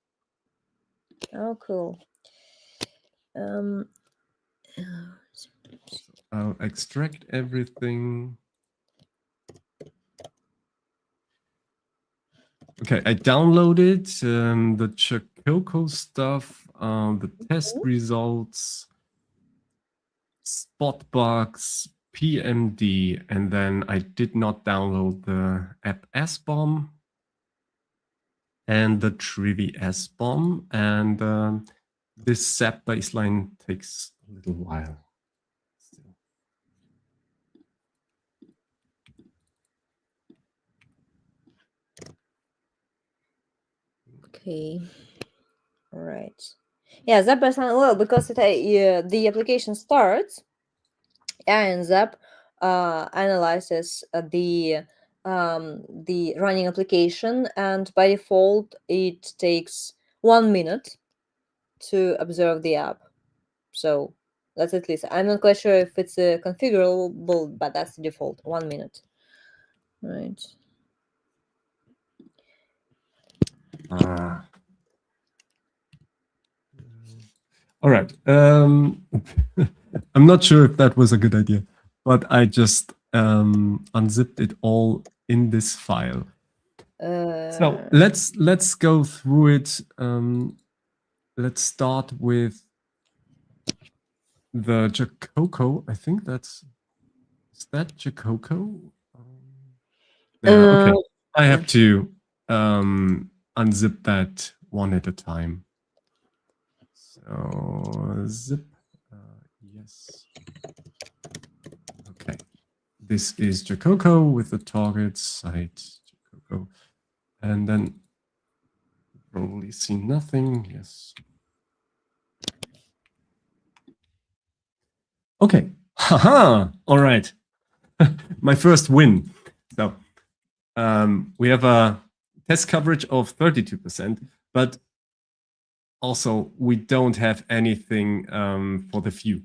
Oh, cool. I'll extract everything. Okay, I downloaded the JaCoCo stuff, the test results, SpotBugs, PMD, and then I did not download the app SBOM and the Trivy SBOM, and this SAP baseline takes a little while. Okay. All right. Yeah, Zap well because the application starts and Zap analyzes the running application, and by default it takes 1 minute to observe the app. So that's at least. I'm not quite sure if it's configurable, but that's the default, 1 minute. Right. All right. I'm not sure if that was a good idea, but I just unzipped it all in this file. So let's go through it. Let's start with the JaCoCo. I think is that JaCoCo? Yeah, okay. I have to unzip that one at a time. So zip, yes. Okay. This is JaCoCo with the target site JaCoCo. And then probably see nothing. Yes. Okay. Haha. All right. My first win. So we have a test coverage of 32%, but also we don't have anything for the view.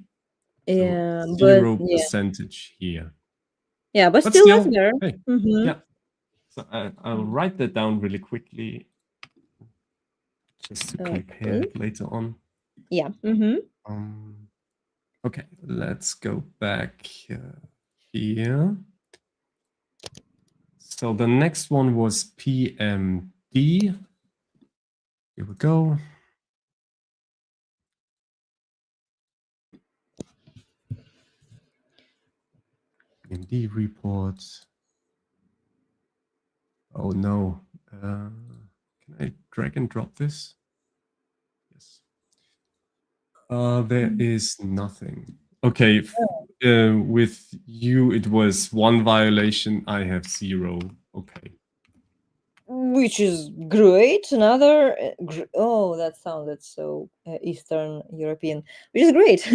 Yeah, so but 0% here. Yeah, but still that's better. Hey, yeah. So I'll write that down really quickly, just to compare it later on. Yeah. Okay, let's go back here. So the next one was PMD. Here we go. PMD report. Oh no. Can I drag and drop this? Yes. There is nothing. Okay, with you it was 1 violation, I have 0. Okay. Which is great. Another, oh, that sounded so Eastern European, which is great.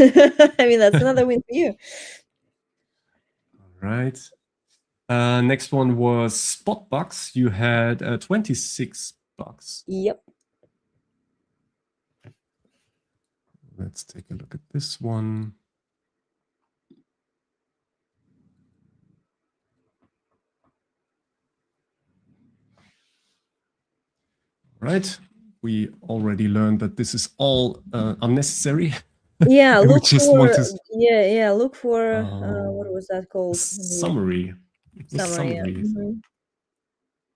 I mean, that's another win for you. All right. Next one was SpotBugs. You had 26 bugs. Yep. Let's take a look at this one. Right. We already learned that this is all unnecessary. Yeah, look for what was that called? Summary. Summary.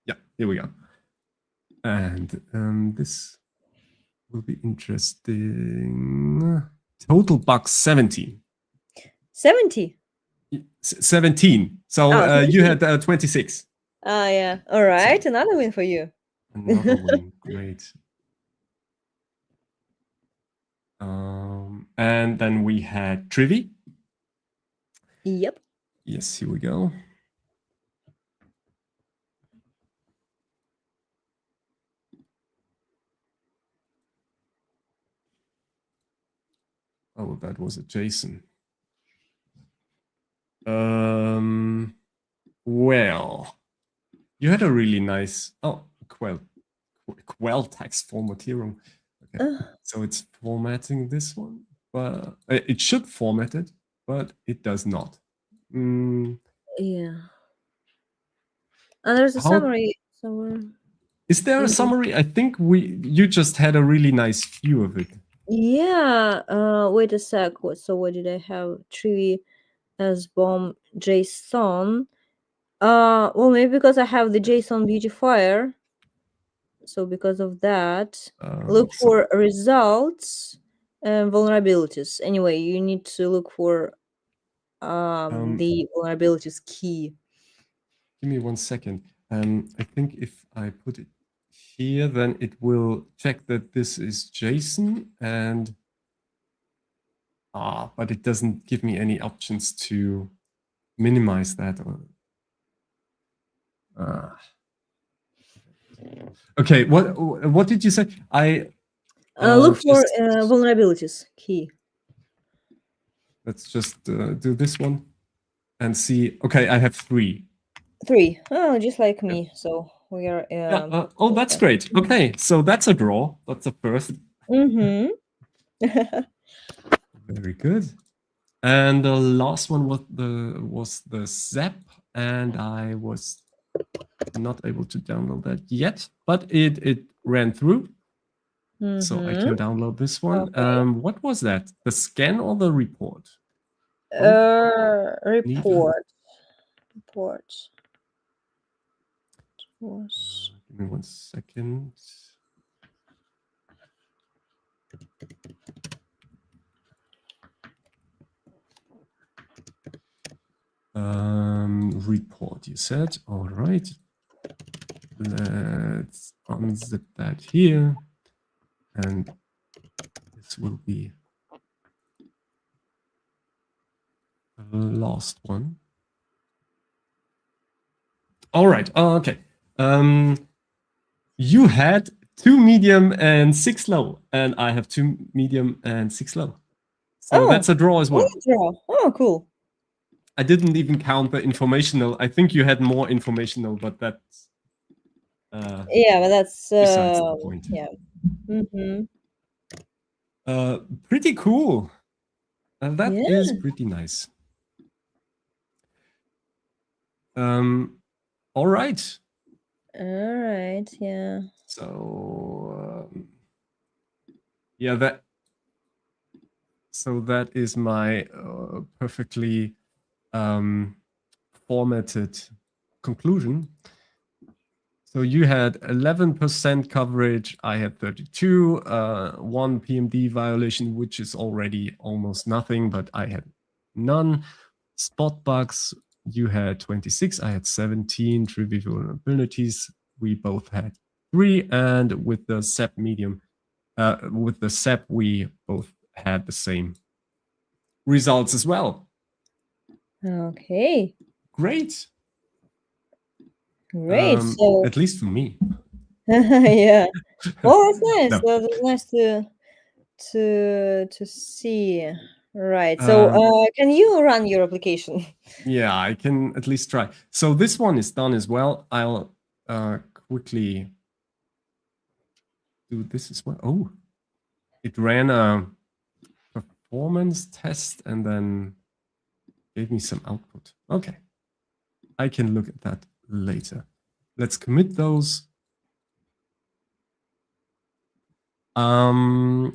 Yeah, here we go. And this will be interesting. Total bugs 17. 70? 17. So you had 26. Yeah. All right. So, another win for you. Another win. Great. And then we had Trivy. Yep. Yes, here we go. Oh, that was a JSON. Well, you had a really nice, Quell text formatierung. Okay, so it's formatting this one, but it should format it, but it does not. Yeah. And there's a summary somewhere. Is there a summary? I think you just had a really nice view of it. Yeah. Wait a sec. So what did I have? Trivy as bomb JSON. Well, maybe because I have the JSON beautifier. So because of that, look for results and vulnerabilities. Anyway, you need to look for the vulnerabilities key. Give me 1 second. I think if I put it here, then it will check that this is JSON, and but it doesn't give me any options to minimize that. Okay, what did you say? I Look for just vulnerabilities key. let's just do this one and see. Okay, I have 3. 3. Oh, just like me. So we are. Yeah. Oh, that's great. Okay, so that's a draw. That's the first. Mm-hmm. Very good. And the last one was the ZAP, and I was not able to download that yet, but it ran through. So I can download this one. Okay. What was that? The scan or the report? Report. Report. Was... Give me 1 second. Report, you said. All right. Let's unzip that here. And this will be the last one. All right. Okay. You had 2 medium and 6 low, and I have 2 medium and 6 low. So that's a draw as well. Draw. Oh, cool. I didn't even count the informational. I think you had more informational, but that's yeah, but that's besides the point. Yeah. Mm-hmm. Pretty cool. That is pretty nice. All right. All right. Yeah. So yeah, that is my perfectly formatted conclusion. So you had 11% coverage, I had 32, 1 PMD violation, which is already almost nothing, but I had none. SpotBugs, you had 26, I had 17. Trivy vulnerabilities, we both had 3, and with the SEP medium, with the SEP, we both had the same results as well. Okay. Great. Great. So at least for me. yeah. Well, that's nice. No. That's nice to see. Right. So can you run your application? Yeah, I can at least try. So this one is done as well. I'll quickly do this as well. Oh, it ran a performance test and then gave me some output. Okay, I can look at that later. Let's commit those. And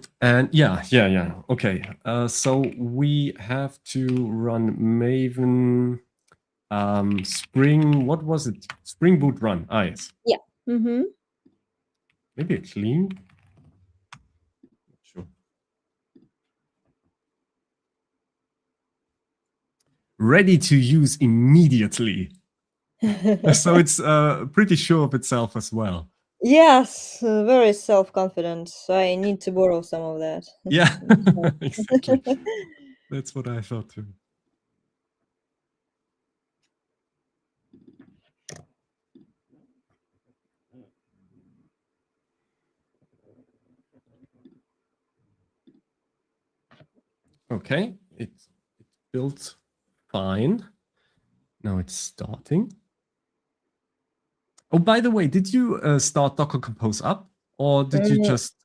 yeah. Okay. So we have to run Maven Spring. What was it? Spring Boot run. Ah, yes. Yeah. Mm-hmm. Maybe a clean. Sure. Ready to use immediately. So it's pretty sure of itself as well. Yes, very self-confident. I need to borrow some of that. Yeah, exactly. That's what I thought too. Okay, it built fine. Now it's starting. Oh, by the way, did you start Docker Compose up, or did you just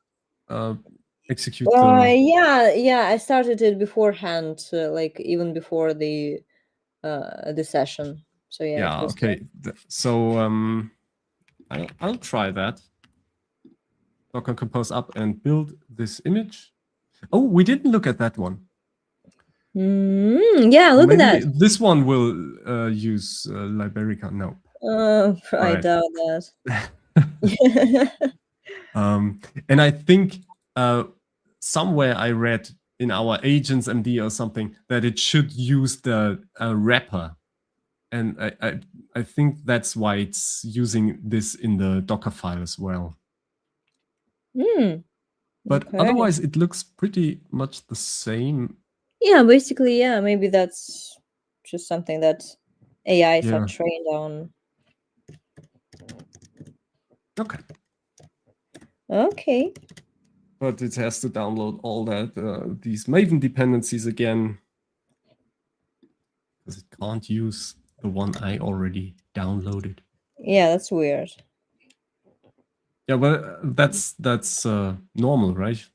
execute Yeah, I started it beforehand, like even before the session. So yeah. Okay. So I'll try that. Docker Compose up and build this image. Oh, we didn't look at that one. Yeah, look at that. This one will use Liberica. No. I doubt that. And I think somewhere I read in our agents MD or something that it should use the wrapper. And I think that's why it's using this in the Docker file as well. But otherwise, it looks pretty much the same. Yeah, basically, yeah. Maybe that's just something that AIs are trained on. Okay. Okay. But it has to download all that these Maven dependencies again, because it can't use the one I already downloaded. Yeah, that's weird. Yeah, but that's normal, right?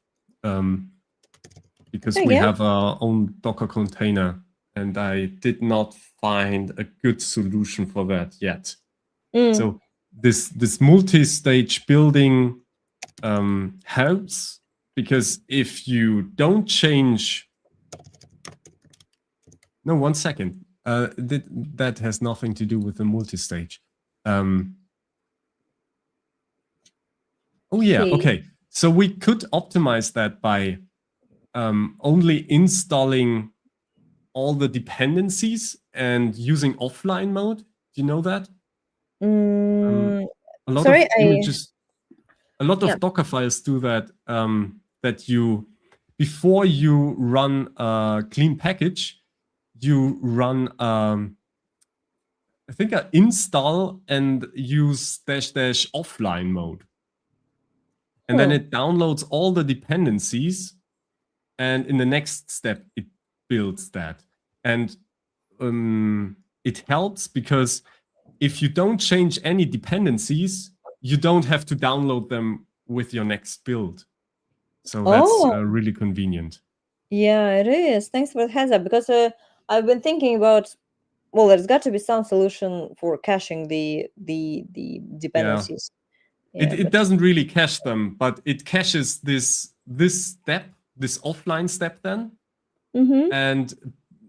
Because we have our own Docker container, and I did not find a good solution for that yet. So this multi-stage building helps, because if you don't change... No, 1 second. That has nothing to do with the multi-stage. Oh yeah, okay. So we could optimize that by only installing all the dependencies and using offline mode. Do you know that? A lot sorry, of images, a lot of Docker files do that. That you, before you run a clean package, you run I think install and use -- offline mode. And then it downloads all the dependencies, and in the next step, it builds that. And it helps because if you don't change any dependencies, you don't have to download them with your next build. So that's really convenient. Yeah, it is. Thanks for the heads up, because I've been thinking about, well, there's got to be some solution for caching the dependencies. Yeah, it doesn't really cache them, but it caches this step, this offline step then. And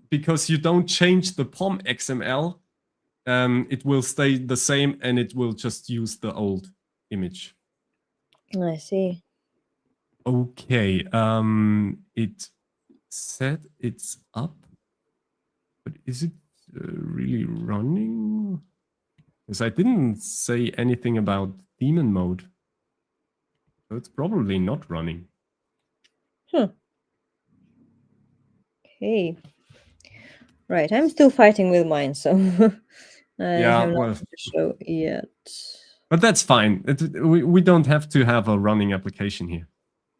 because you don't change the POM XML, it will stay the same, and it will just use the old image. I see. Okay, it said it's up, but is it really running? Because I didn't say anything about daemon mode, so it's probably not running. Okay. Right, I'm still fighting with mine, so I have nothing to show yet. But that's fine. We don't have to have a running application here.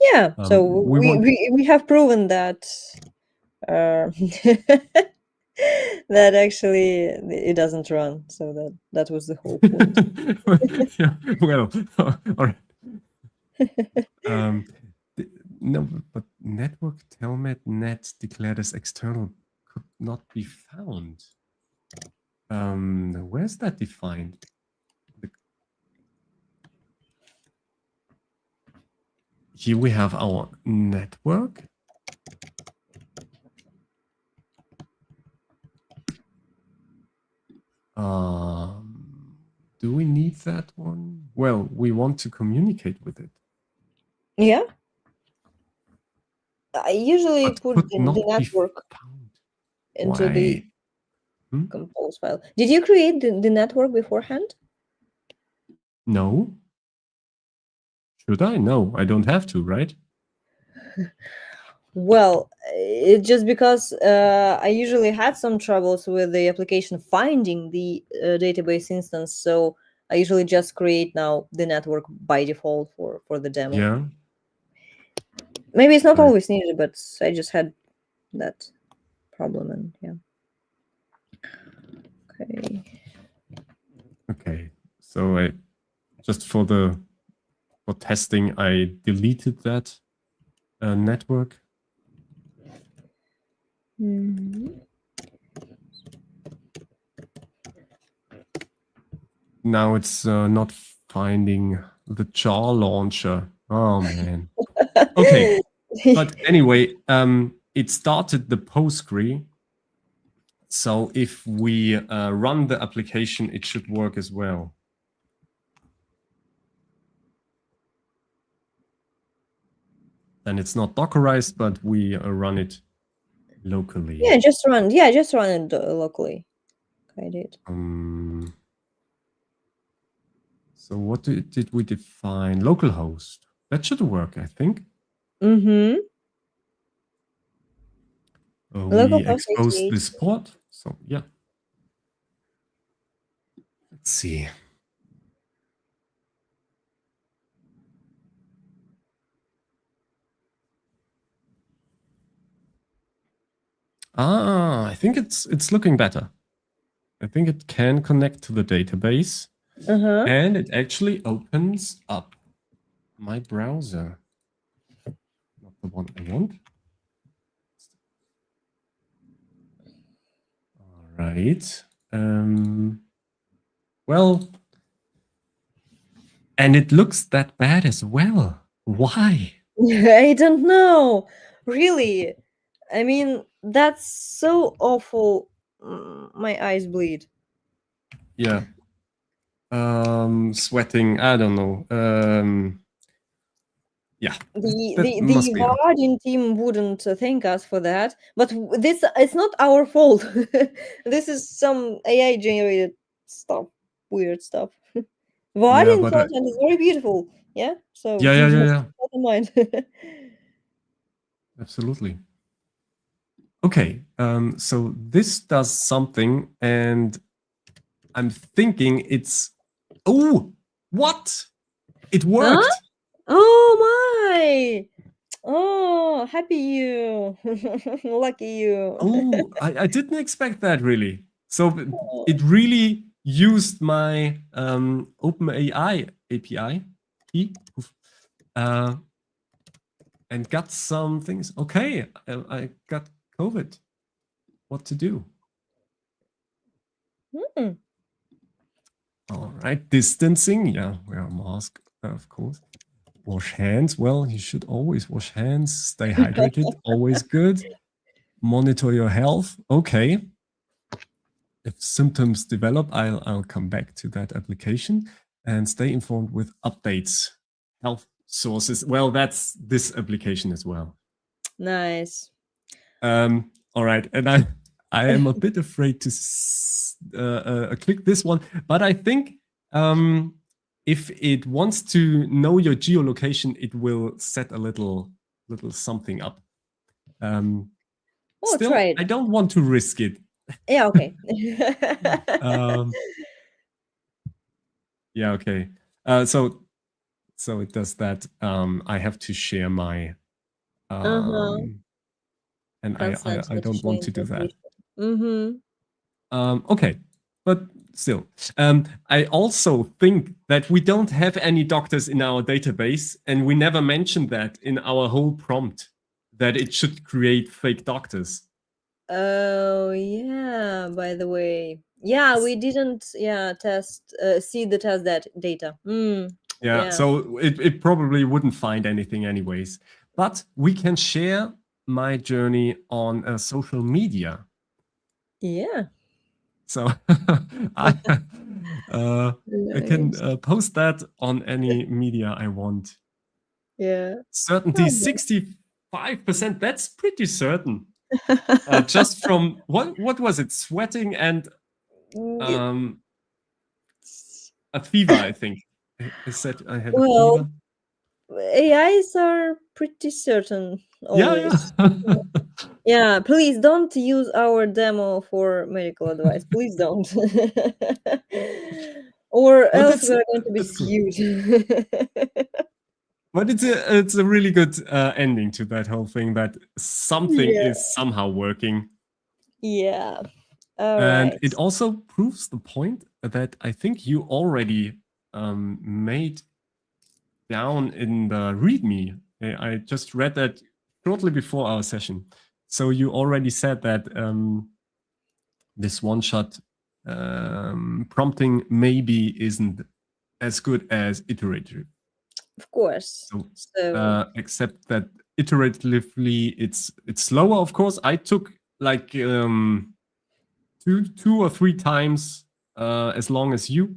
Yeah, so we have proven that that actually it doesn't run. So that was the whole point. Yeah, well, all right. No, but network telnet net declared as external could not be found. Where's that defined? Here we have our network. Do we need that one? Well, we want to communicate with it. Yeah. I usually put the network into the compose file. Did you create the network beforehand? No. Should I? No, I don't have to, right? Well, it's just because I usually had some troubles with the application finding the database instance, so I usually just create now the network by default for the demo. Yeah. Maybe it's not always needed, but I just had that problem, and yeah. Okay. Okay. So I just for testing, I deleted that network. Now it's not finding the jar launcher. Oh man. Okay. But anyway, it started the Postgre. So if we run the application, it should work as well. Then it's not Dockerized, but we run it locally. Yeah, just run. Yeah, just run it locally. I did. So what did we define? Localhost. That should work, I think. Mm-hmm. We exposed this port. So yeah. Let's see. I think it's looking better. I think it can connect to the database, and it actually opens up my browser. Not the one I want. All right. Well, and it looks that bad as well. Why? I don't know. Really. I mean, that's so awful. My eyes bleed. Yeah. Sweating. I don't know. Yeah. That must The be. Vaadin team wouldn't thank us for that, but this it's not our fault. This is some AI generated stuff, weird stuff. Yeah, Vaadin but content is very beautiful. Yeah, so yeah. keep that in mind. Absolutely. Okay. So this does something, and I'm thinking it's. Oh, what? It Huh? worked. Oh my! Oh, happy you. Lucky you. Oh, I didn't expect that really. So it really used my OpenAI API key, and got some things. Okay, I got COVID. What to do? All right, distancing. Yeah, wear a mask, of course. Wash hands. Well, you should always wash hands. Stay hydrated. Always good. Monitor your health. Okay. If symptoms develop, I'll come back to that application, and stay informed with updates. Health sources. Well, that's this application as well. Nice. All right, and I am a bit afraid to click this one, but I think if it wants to know your geolocation, it will set a little something up. Still, try it. I don't want to risk it. Yeah, okay. Yeah, okay. So it does that. I have to share my and I don't want to do that. Okay, but still, I also think that we don't have any doctors in our database, and we never mentioned that in our whole prompt, that it should create fake doctors. Oh yeah, by the way. Yeah, we didn't test see the test that data. Yeah, so it probably wouldn't find anything anyways. But we can share my journey on social media. Yeah. So I can post that on any media I want. Yeah. Certainty 65%. That's pretty certain. Just from what was it? Sweating and a fever, I think. I said I had a fever. AIs are pretty certain always. Yeah. Yeah, please don't use our demo for medical advice. Please don't. Or But else we're going to be sued. But it's a really good ending to that whole thing, that something is somehow working. Yeah. And it also proves the point that I think you already made down in the README. I just read that shortly before our session. So you already said that this one-shot prompting maybe isn't as good as iterative. Of course. So except that iteratively it's slower, of course. I took like 2 or 3 times as long as you.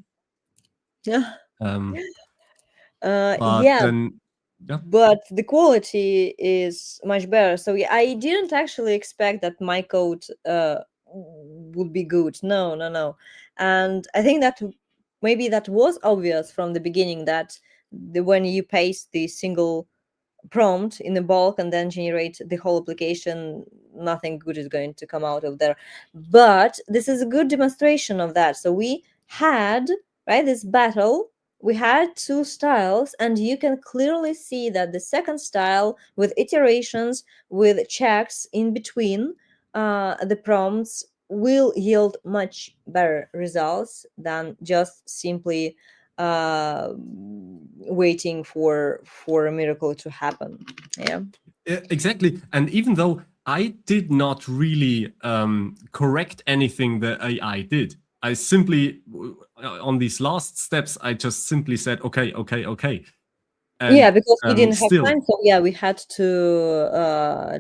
Yeah. But the quality is much better. So I didn't actually expect that my code would be good. No. And I think that maybe that was obvious from the beginning, that when you paste the single prompt in the bulk and then generate the whole application, nothing good is going to come out of there. But this is a good demonstration of that. So we had this battle. We had 2 styles, and you can clearly see that the second style, with iterations, with checks in between, the prompts will yield much better results than just simply waiting for a miracle to happen. Yeah. Exactly. And even though I did not really correct anything the AI did, I simply, on these last steps, I just simply said, okay. And, yeah, because we didn't have still, time, so yeah, we had to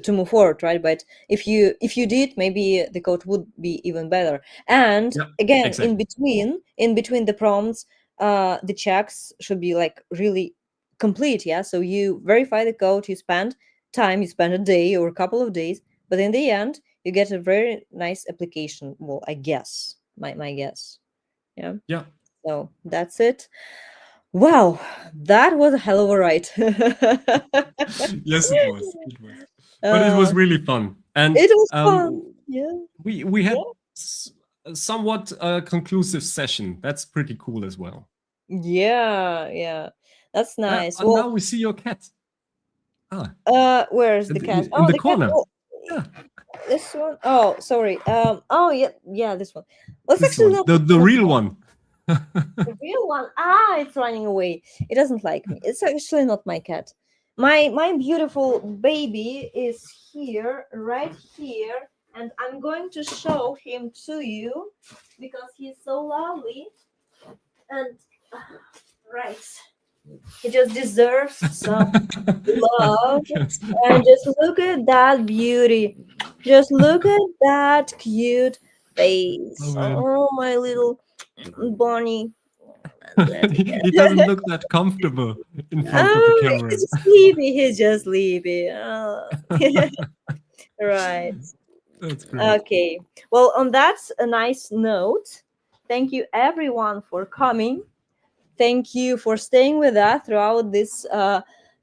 move forward, right? But if you did, maybe the code would be even better. And yeah, again, exactly. in between the prompts, the checks should be like really complete. Yeah, so you verify the code, you spend time, you spend a day or a couple of days, but in the end, you get a very nice application. Well, I guess my guess. Yeah. Yeah. So that's it. Wow, that was a hell of a ride. Yes, it was. It was. But it uh, was really fun. And it was fun. Yeah. we Yeah. had somewhat conclusive session. That's pretty cool as well. Yeah. Yeah. That's nice. And Well, now we see your cat. Ah, where's the cat? in Oh, the the cat. corner. Oh, Yeah, this one. Oh, sorry. Oh, yeah. Yeah, this one. Well, it's this actually one, not the real one. the real one. Ah, it's running away. It doesn't like me. It's actually not my cat. My beautiful baby is here, right here, and I'm going to show him to you because he's so lovely and right. He just deserves some love. Yes. And just look at that beauty. Just look at that cute face. Oh man. Oh, my little bunny. He doesn't look that comfortable in front of the Oh, camera. he's just sleepy. He's just sleepy. Oh. Right. That's great. Okay. Well, on that a nice note, thank you everyone for coming. Thank you for staying with us throughout this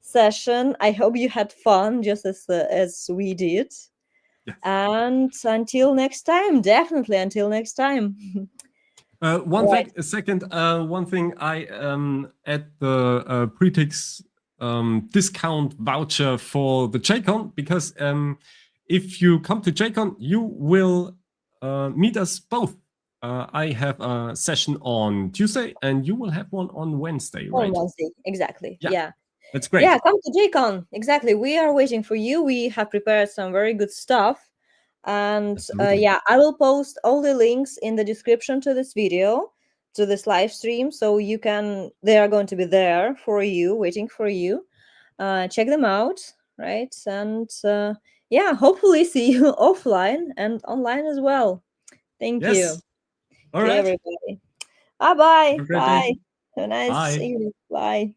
session. I hope you had fun just as we did. Yes. And until next time, definitely until next time. One Right. thing I add the Pretix discount voucher for the JaCoCo, because if you come to JaCoCo, you will meet us both. I have a session on Tuesday, and you will have one on Wednesday, right? On Wednesday, exactly. Yeah. Yeah. That's great. Yeah, come to JaCoCo. Exactly. We are waiting for you. We have prepared some very good stuff. And Absolutely. yeah, I will post all the links in the description to this video, to this live stream. So they are going to be there for you, waiting for you. Check them out, right? And yeah, hopefully see you offline and online as well. Thank you. Yes. All Okay, right. everybody. Bye-bye. Have a great Bye. day. Have a nice Bye. evening. Bye.